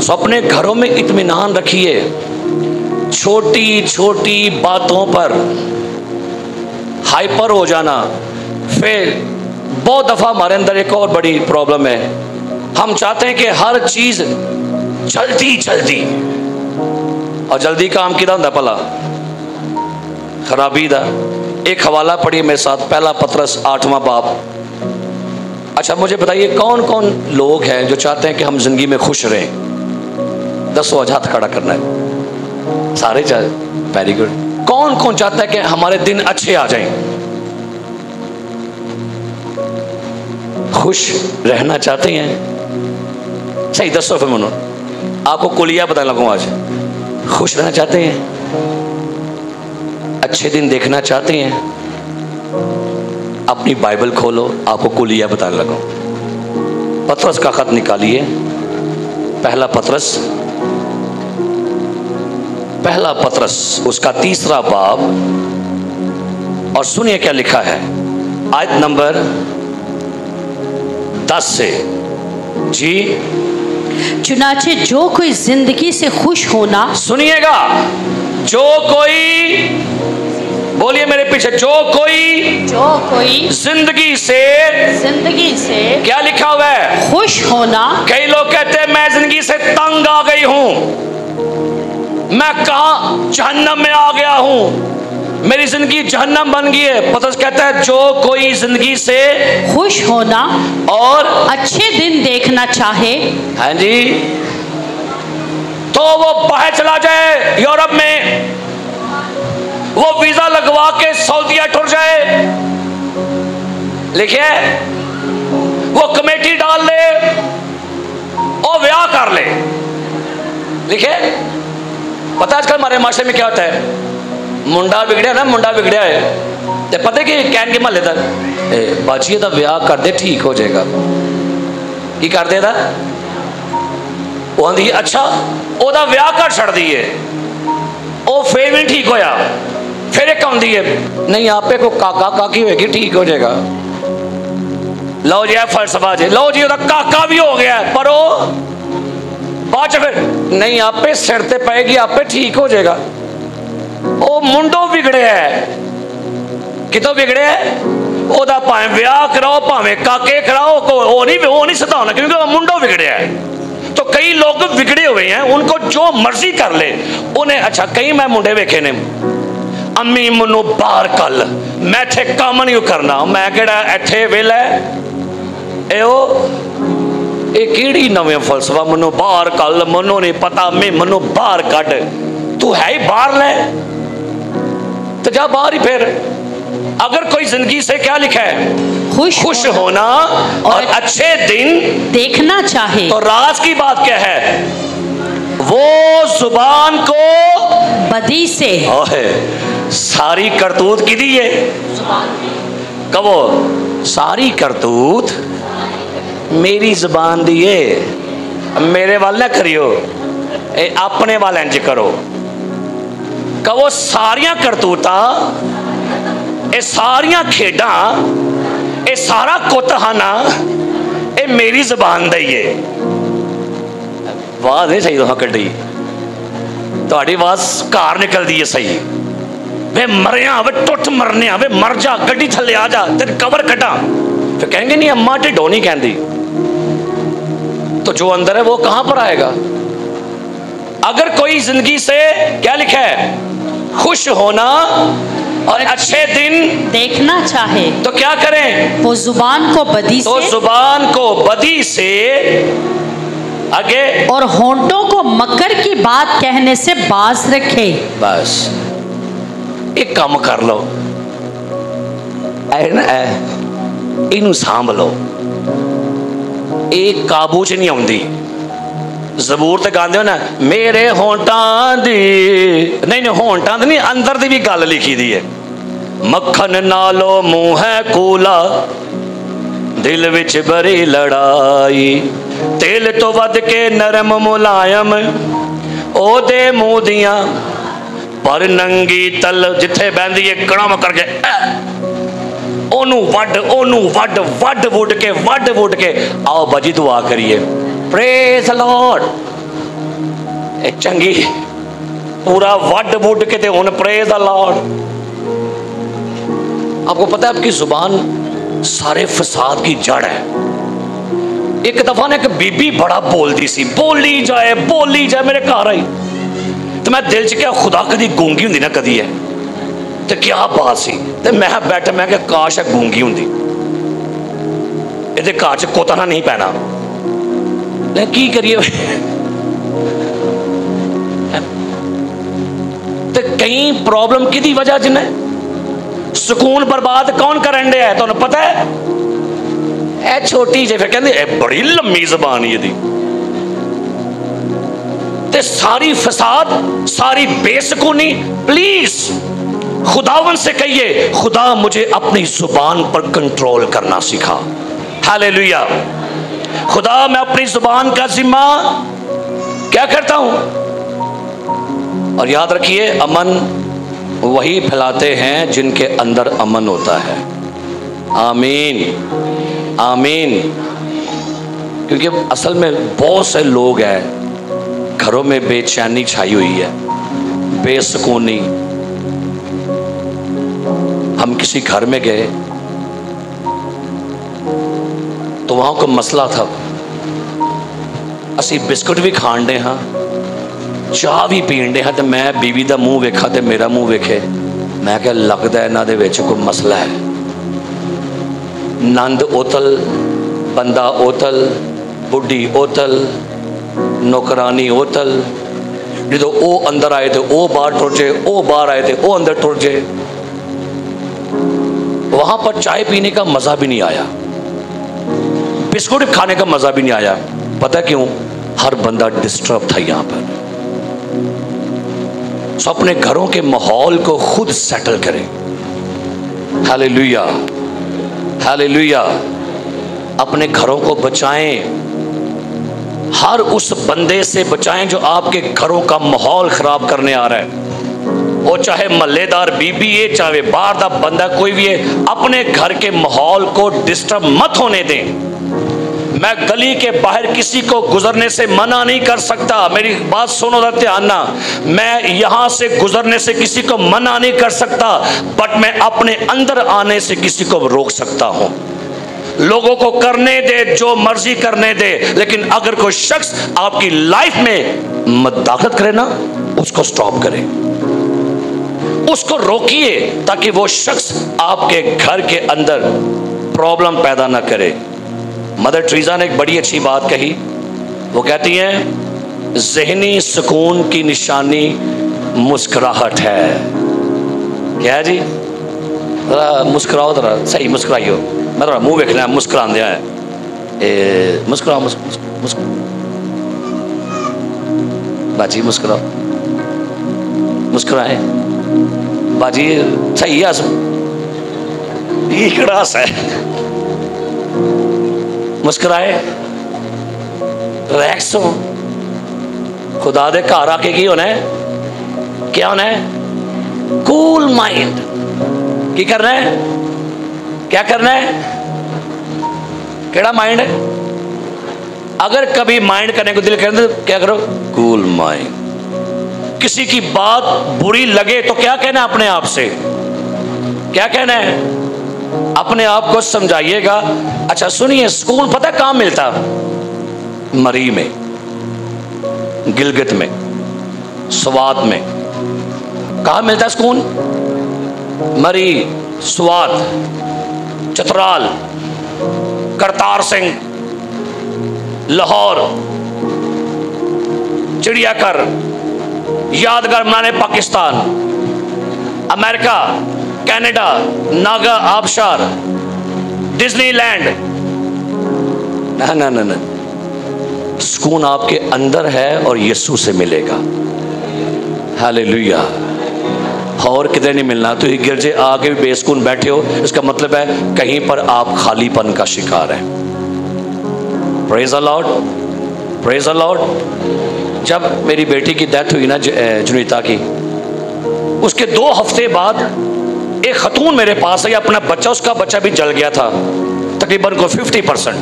सो अपने घरों में इत्मीनान रखिए। छोटी छोटी बातों पर हाइपर हो जाना, फिर बहुत दफा हमारे अंदर एक और बड़ी प्रॉब्लम है, हम चाहते हैं कि हर चीज जल्दी जल्दी, और जल्दी काम किदा होंदा भला? खराबी दा। एक हवाला पढ़िए मेरे साथ, पहला पतरस 8वां बाब। अच्छा मुझे बताइए कौन कौन लोग हैं जो चाहते हैं कि हम जिंदगी में खुश रहें? 10 हाथ खड़ा करना है, सारे चाहे, वेरी गुड। कौन कौन चाहता है कि हमारे दिन अच्छे आ जाएं? खुश रहना चाहते हैं? सही 10 फिर मनो, आपको कुलिया बताने लगूं आज। खुश रहना चाहते हैं, अच्छे दिन देखना चाहते हैं, अपनी बाइबल खोलो, आपको कुलिया बताने लगो। पतरस का खत निकालिए, पहला पतरस उसका 3रा बाब, और सुनिए क्या लिखा है आयत नंबर 10 से जी। चुनाचे जो कोई जिंदगी से खुश होना, सुनिएगा, जो कोई, बोलिए मेरे पीछे, जो कोई जिंदगी से क्या लिखा हुआ है? खुश होना। कई लोग कहते हैं मैं जिंदगी से तंग आ गई हूं, मैं कहां जहन्नम में आ गया हूं, मेरी जिंदगी जहन्नम बन गई है। पतरस कहता है जो कोई जिंदगी से खुश होना और अच्छे दिन देखना चाहे, हाँ जी, तो वो बाहर चला जाए यूरोप में, वो वीजा लगवा के सऊदीया टुर जाए, लिखे वो कमेटी डाल ले और ब्याह कर ले, लिखे। पता आजकल हमारे माशरे में क्या होता है, मुंडा बिगड़िया ना, मुंडा बिगड़िया है, ते पता कि कहन के महल तक बाचिए का ब्याह कर दे ठीक हो जाएगा। की कर दे वो आंधी अच्छा ओदा ब्याह कर छड़ दिए, वो फिर भी ठीक होया, फिर एक आंधी है नहीं आपे को काका काकी होगी ठीक हो जाएगा। लो जी फलसफा जी, लो जी ओदा काका भी हो गया, पर वो बाद फिर नहीं आपे सिर ते पाएगी, आपे ठीक हो जाएगा। वो मुंडो बिगड़े है, कितों बिगड़े है, ओदा भावे ब्याह कराओ भावे काके कराओ, वो नहीं सताना, क्योंकि वो मुंडो बिगड़े है। तो कई लोग बिगड़े हुए हैं, उनको जो मर्जी कर ले उन्हें। अच्छा कई मैं मुंडे वेखे ने, अम्मी मनु बाहर कल, मैं इत्थे काम नहीं करना, मैं केड़ा इत्थे वेला किहड़ी नवें फलसफा, मनु बाहर कल, मनु नहीं पता, मैं मनु बाहर कट, तू है ही बाहर ले तो जा बाहर ही। फिर अगर कोई जिंदगी से क्या लिखा है, खुश होना और अच्छे दिन देखना चाहे, तो राज की बात क्या है, वो जुबान को बदी से, सारी करतूत की दी है, कहो सारी करतूत मेरी जुबान दी है। मेरे वाल ना करियो, अपने वाल इंज करो, कहो सारिया करतूता, ये सारिया खेडा, ये सारा कुतहाना ये मेरी जुबान दा ही है। आवाज नहीं सही तुहां कड्डी, तुहाडी आवाज घर निकलदी है सही। वे मरिया वे टुट मरने, वे मर जा, गड्डी थले आ जा, तेरे कवर कटा, फिर कहेंगे नहीं अम्मा ढिडों नहीं कहती, तो जो अंदर है वो कहां पर आएगा। अगर कोई जिंदगी से क्या लिखा है, खुश होना और अच्छे दिन देखना चाहे, तो क्या करें, वो जुबान को बदी तो से, जुबान को बदी से, आगे और होंठों को मकर की बात कहने से बाज रखे। बस एक काम कर लो, इनू सांभ लो, एक काबू च नहीं आउंदी। जबूर ते गांदे हो ना, मेरे होंटां दी, नहीं नहीं होंटां दी नहीं, अंदर दी भी गल लिखी दी है, मक्खन नालो मुंह है कूला, दिल विच बड़ी लड़ाई, तेल तो वध के नरम मुलायम ओदे मुंह दियां, पर नंगी तल जिथे बहंदी है कड़म करके ओनू वड वड वुड के आओ बजी दुआ करिए, प्रेज द लॉर्ड। एक चंगी पूरा वड वुड के ते हुन प्रेज द लॉर्ड। आपको पता है आपकी जुबान सारे फसाद की जड़ है। एक दफा ने एक बीबी बड़ा बोलती सी, बोली जाए मेरे घर आई, तो मैं दिल च क्या खुदा कदी गूंगी हुंदी ना कदी है, तो क्या बात सी, तो मैं बैठा मैं क्या काश है गूंगी हुंदी, इहदे घर च कोतना नहीं पैना, लेकिन की करिए। तो कई प्रॉब्लम किदी वजह च ने, सुकून बर्बाद कौन करन दिया है, तुहानूं पता है, ए छोटी जी, फिर कहंदे बड़ी लम्मी जबान यदी, ते सारी फसाद सारी बेसुकूनी। प्लीज खुदावन से कहिए, खुदा मुझे अपनी जुबान पर कंट्रोल करना सिखा। हालेलुया। खुदा मैं अपनी जुबान का जिम्मा क्या करता हूं, और याद रखिए अमन वही फैलाते हैं जिनके अंदर अमन होता है। आमीन आमीन। क्योंकि असल में बहुत से लोग हैं घरों में बेचैनी छाई हुई है, बेसुकूनी। हम किसी घर में गए तो वहां को मसला था, असी बिस्कुट भी खाण दे हाँ, चाह भी पीण दे हाँ, तो मैं बीवी का मूँह वेखा तो मेरा मूँह वेखे, मैं क्या लगता है इन्हां दे विच कोई मसला है। नंद ओतल, बंदा ओतल, बुढ़ी ओतल, नौकरानी ओतल, जो वो अंदर आए थे वो बाहर टुर जाए, वो बाहर आए थे वो अंदर टुर जाए। वहां पर चाय पीने का मजा भी नहीं आया, बिस्कुट खाने का मजा भी नहीं आया। पता क्यों? हर बंदा डिस्टर्ब था यहां पर। सो अपने घरों के माहौल को खुद सेटल करें। Hallelujah hallelujah. अपने घरों को बचाएं, हर उस बंदे से बचाएं जो आपके घरों का माहौल खराब करने आ रहा है। वो चाहे मल्लेदार बीबी है, चाहे बाहर का बंदा कोई भी है, अपने घर के माहौल को डिस्टर्ब मत होने दें। मैं गली के बाहर किसी को गुजरने से मना नहीं कर सकता, मेरी बात सुनो जरा ध्यान ना। मैं यहां से गुजरने से किसी को मना नहीं कर सकता, बट मैं अपने अंदर आने से किसी को रोक सकता हूं। लोगों को करने दे, जो मर्जी करने दे, लेकिन अगर कोई शख्स आपकी लाइफ में मदाखलत करे ना, उसको स्टॉप करें। उसको रोकिए ताकि वो शख्स आपके घर के अंदर प्रॉब्लम पैदा ना करे। मदर टेरेसा ने एक बड़ी अच्छी बात कही, वो कहती हैं ज़हनी सुकून की निशानी मुस्कुराहट है। क्या है जी? मुस्कुराओ जरा, सही मुस्कुराइयो, मैं थोड़ा मुंह वेखना मुस्कुरांदे है। मुस्कुराओ मुस्कुराओ बाजी, मुस्कुराओ, मुस्कुराए बाजी, सही है, कड़ास है, मुस्कुराए, रिलैक्स हो। खुदा दे घर आके की होना है, क्या होना है? Cool mind. की करना है? क्या करना है? केड़ा माइंड है? अगर कभी माइंड करने को दिल करे तो क्या करो? Cool mind. किसी की बात बुरी लगे तो क्या कहना है अपने आप से? क्या कहना है? अपने आप को समझाइएगा। अच्छा सुनिए, सुकून पता है कहां मिलता? मरी में, गिलगित में, स्वात में। कहां मिलता है सुकून? मरी, स्वात, चतराल, करतार सिंह, लाहौर, चिड़ियाघर, यादगार बनाने पाकिस्तान, अमेरिका, कनाडा, नागा आबशार, डिज्नीलैंड। ना ना ना ना, सुकून आपके अंदर है और यीशु से मिलेगा। हालेलुया। और किधर नहीं मिलना। तो ये गिरजे आके भी बेसुकून बैठे हो, इसका मतलब है कहीं पर आप खालीपन का शिकार हैं। Praise the Lord, praise the Lord. जब मेरी बेटी की डेथ हुई ना जुनीता की, उसके 2 हफ्ते बाद एक खतून मेरे पास आई, अपना बच्चा, उसका बच्चा भी जल गया था तकरीबन को 50%।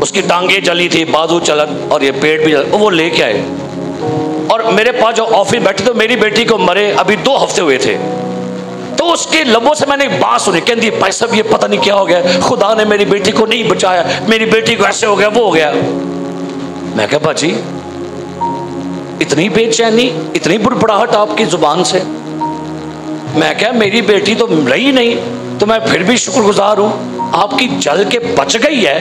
उसकी टांगे जली थी, बाजू चलन और ये पेट भी जल, वो लेके आए और मेरे पास जो ऑफिस बैठे तो मेरी बेटी को मरे अभी 2 हफ्ते हुए थे। तो उसके लबों से मैंने एक बात सुनी, कहती भाई साहब ये पता नहीं क्या हो गया, खुदा ने मेरी बेटी को नहीं बचाया, मेरी बेटी को ऐसे हो गया, वो हो गया। मैं कहा बाजी इतनी बेचैनी, इतनी बुड़बड़ाहट आपकी जुबान से? मैं क्या, मेरी बेटी तो रही नहीं, तो मैं फिर भी शुक्रगुजार हूं। आपकी जल के बच गई है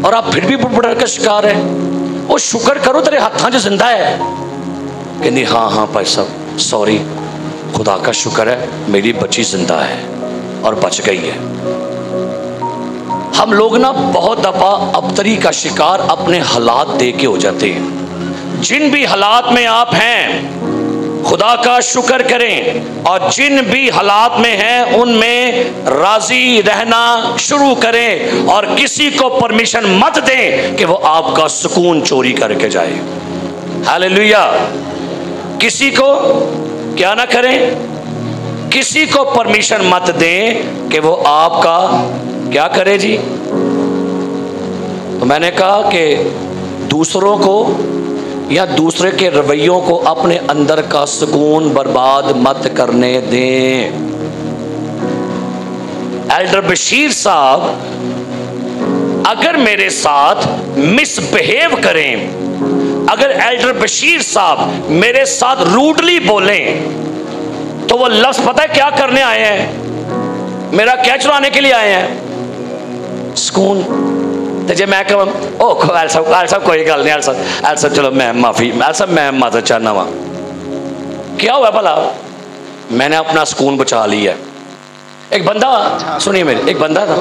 और आप फिर भी बुड़बड़ाहट का शिकार है। वो शुक्र करो तेरे हाथों से जिंदा है। कहनी हाँ हाँ भाई साहब सॉरी, खुदा का शुक्र है मेरी बच्ची जिंदा है और बच गई है। हम लोग ना बहुत दफा अबतरी का शिकार अपने हालात देख के हो जाते हैं। जिन भी हालात में आप हैं खुदा का शुक्र करें, और जिन भी हालात में हैं उनमें राजी रहना शुरू करें, और किसी को परमिशन मत दें कि वो आपका सुकून चोरी करके जाए। हालेलुया। किसी को क्या ना करें, किसी को परमिशन मत दें कि वो आपका क्या करे जी। तो मैंने कहा कि दूसरों को या दूसरे के रवैयों को अपने अंदर का सुकून बर्बाद मत करने दें। एल्डर बशीर साहब अगर मेरे साथ मिसबिहेव करें, अगर एल्डर बशीर साहब मेरे साथ रूडली बोलें, तो वो लफ्ज पता है क्या करने आए हैं? मेरा क्या चुराने के लिए आए हैं? सुकून। तो जे मैं कहूँ ओ एल साहब कोई गल नहीं, एल साहब चलो मैं माफी, एल साहब मैं माजरत चाहना वहाँ, क्या हुआ भला? मैंने अपना सुकून बचा लिया। एक बंदा, सुनिए मेरे, एक बंदा था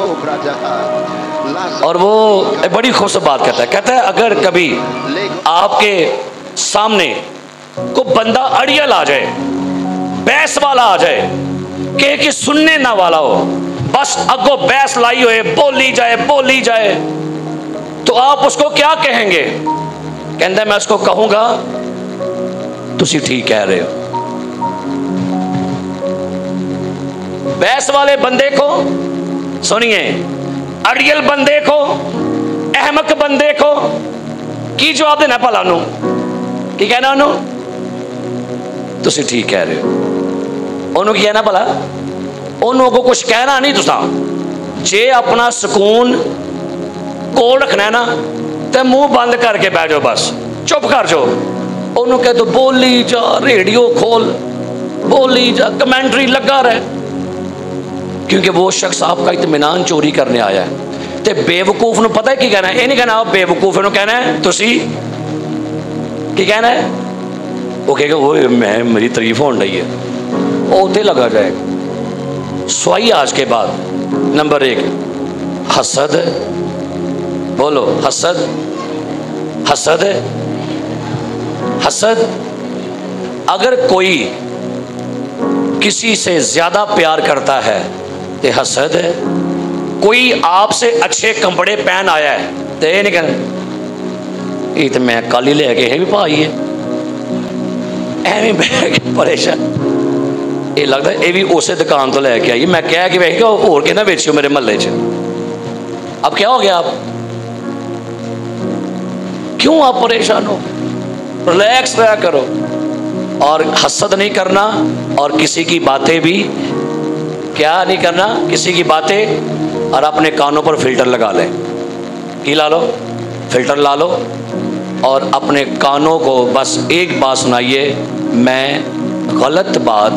और वो एक बड़ी खूबसूरत बात कहता है अगर कभी आपके सामने को बंदा अड़ियल आ जाए, बहस वाला आ जाए, कि सुनने ना वाला हो, बस अगो बहस लाई हुए बोली जाए, तो आप उसको क्या कहेंगे? कहता मैं उसको कहूंगा तुसी ठीक कह रहे हो। बहस वाले बंदे को सुनिए, अड़ियल बंदे को, अहमक बंदे को की जवाब देना भला? की कहना उन्हों? तुसी ठीक कह रहे हो। उन्होंने कहना भला? उन्होंने को कुछ कहना नहीं। तुसा जे अपना सुकून कोल रखना है ना, तो मुंह बंद करके बैठ जाओ, बस चुप कर जाओ। उन्होंने कह तो बोली जा, रेडियो खोल, बोली जा, कमेंट्री लगा रहे, क्योंकि वो शख्स आपका इत्मीनान चोरी करने आया है। तो बेवकूफ नूं पता है की कहना है, ये नहीं कहना आप बेवकूफ नूं कहना है तुसी की कहना है, वो कहेगा वो मैं मेरी तारीफ होने रही है, वो उत्थे लगा जाएगा। स्वाई आज के बाद नंबर 1 हसद, बोलो हसद, हसद, हसद। अगर कोई किसी से ज्यादा प्यार करता है तो हसद है। कोई आपसे अच्छे कपड़े पहन आया है तो ये नहीं कहना ये तो मैं कल ही लेके भी पाई है, एवं बह परेशान, ये लगता है ये भी उस दुकान तो लैके आई, मैं कह के वैसे होर के ना बेचियो मेरे महल्ले च। अब क्या हो गया, आप क्यों आप परेशान हो? रिलैक्स रहा करो और हसद नहीं करना, और किसी की बातें भी क्या नहीं करना, किसी की बातें। और अपने कानों पर फिल्टर लगा लें, की ला लो, फिल्टर ला लो, और अपने कानों को बस एक बात सुनाइए, मैं गलत बात,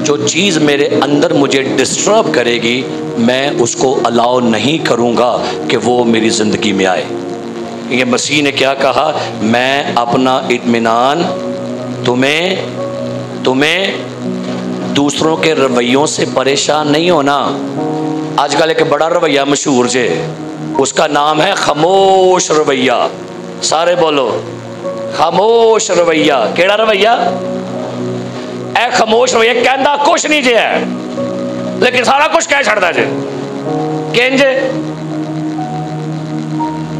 जो चीज़ मेरे अंदर मुझे डिस्टर्ब करेगी, मैं उसको अलाउ नहीं करूँगा कि वो मेरी ज़िंदगी में आए। ये मसीह ने क्या कहा, मैं अपना इत्मीनान तुम्हें दूसरों के रवैयों से परेशान नहीं होना। आजकल एक बड़ा रवैया मशहूर जे, उसका नाम है खामोश रवैया। सारे बोलो खामोश रवैया। केड़ा रवैया? ए खामोश रवैया कहता कुछ नहीं जे है, लेकिन सारा कुछ कह छड़ता जे। केंज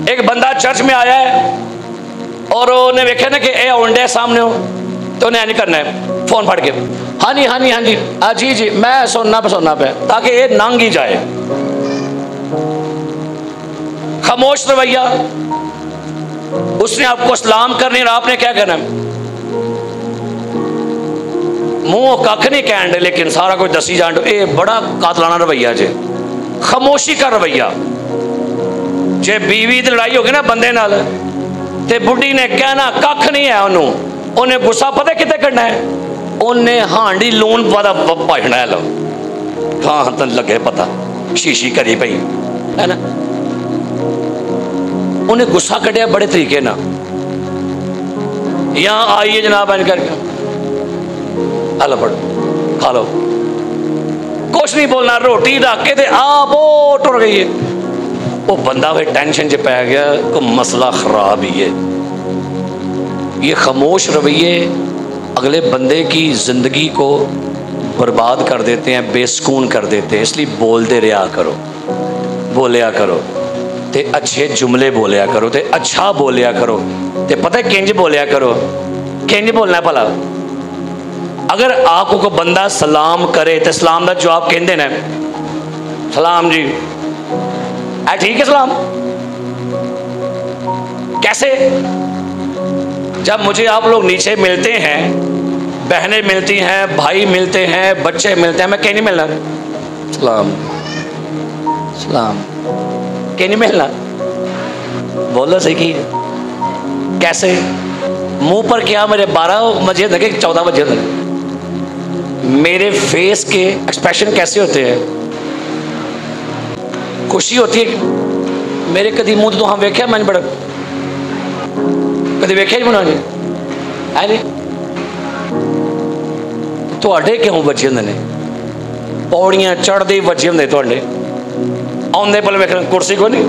एक बंदा चर्च में आया है और उन्हें वेख्या ना कि ए आउंडे सामने हो, तो उन्हें नहीं करना है फोन फट के, हाँ जी हाँ जी हाँ जी जी जी मैं सुनना पे, ताकि ये नंग ही जाए। खामोश रवैया। उसने आपको सलाम करने और आपने क्या करना, मुंह कख नहीं कहन दे, लेकिन सारा कुछ दसी जान। ये बड़ा कातलाना रवैया जे, खामोशी का रवैया। जे बीवी की लड़ाई होगी ना बंदे नाल, ते बुढ़ी ने कहना कख नहीं है, उन्हें गुस्सा पता कितने करना है, उन्हें हांडी लून पता भजना है। लो हाँ तन लगे पता, शीशी करी पई है ना, उन्हें गुस्सा कटिया बड़े तरीके ना। यहाँ आइए जनाब बन करके, हेलो पढ़ो खा लो, कुछ नहीं बोलना, रोटी रख के आप वो टुर गई है। वो बंदा फिर टेंशन च पै गया, को मसला खराब ही है। ये खामोश रवैये अगले बंदे की ज़िंदगी को बर्बाद कर देते हैं, बेसकून कर देते हैं। इसलिए बोलते रहा करो, बोलिया करो, ते अच्छे जुमले बोलिया करो, ते अच्छा बोलिया करो। ते पता है किंज बोलिया करो, किंज बोलना भला। अगर आपको कोई बंदा सलाम करे तो सलाम का जवाब कहते ना, सलाम जी, ठीक है सलाम। कैसे? जब मुझे आप लोग नीचे मिलते हैं, बहनें मिलती हैं, भाई मिलते हैं, बच्चे मिलते हैं, मैं कहीं नहीं मिलना सलाम सलाम, कहीं नहीं मिलना। बोलो सही की कैसे? मुंह पर क्या मेरे 12 बजे लगे 14 बजे लगे, मेरे फेस के एक्सप्रेशन कैसे होते हैं? खुशी होती है मेरे, कभी मुंह तो हम वेख्या मैं बड़ा कभी वेख्या ही बना जी है नहीं। थोड़े क्यों बचे होंगे ने, पौड़ियां चढ़ते बचे होंगे थोड़े, आंदे पल वेख कुर्सी को नहीं,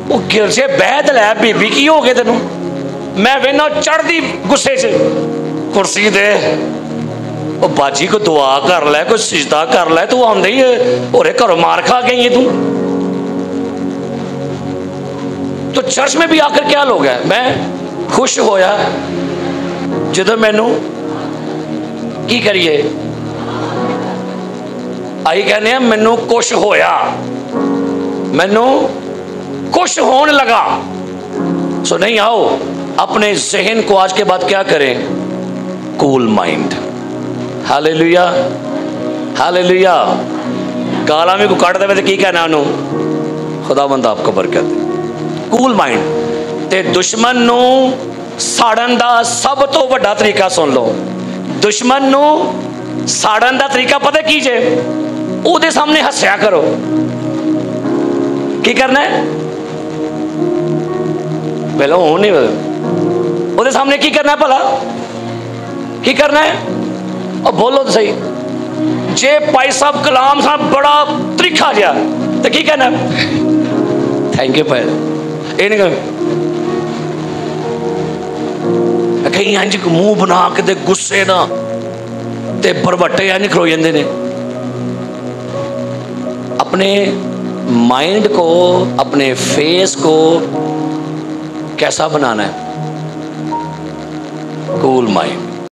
वो गिरजे बहद लै बीबी की हो गए तेन, मैं वेना चढ़ती गुस्से च कुर्सी दे, वो बाजी को दुआ कर लै, कोई सिजदा कर लै, तू आंदे ही होरे घरों मार खा गई है तू। तो चर्च में भी आकर क्या लोग है, मैं खुश होया जो मैनू की करिए आई कहने मैनू कुछ होया, मैनू खुश होने लगा। सो नहीं, आओ अपने जहन को आज के बाद क्या करें, कूल माइंड। Hallelujah hallelujah. गाला भी को कट दे तो की कहना उन्होंने, खुदावंद आपको बरकत दे। Cool mind. ते दुश्मन नू साड़न दा सब तो बड़ा तरीका सुन लो, दुश्मन नू साड़न का तरीका पता की जे, ਉਹਦੇ सामने हस्या करो। की करना है पहले हो नहीं, ਉਹਦੇ सामने की करना है भला, की करना है और बोलो तो सही। जे भाई साहब कलाम साहब बड़ा त्रिखा जहा तो की कहना, थैंक यू भाई, ये नहीं कहीं इंज मुंह बना के गुस्से ना ते भरवटे इंज खलो जाते ने। अपने माइंड को, अपने फेस को कैसा बनाना है? Cool mind.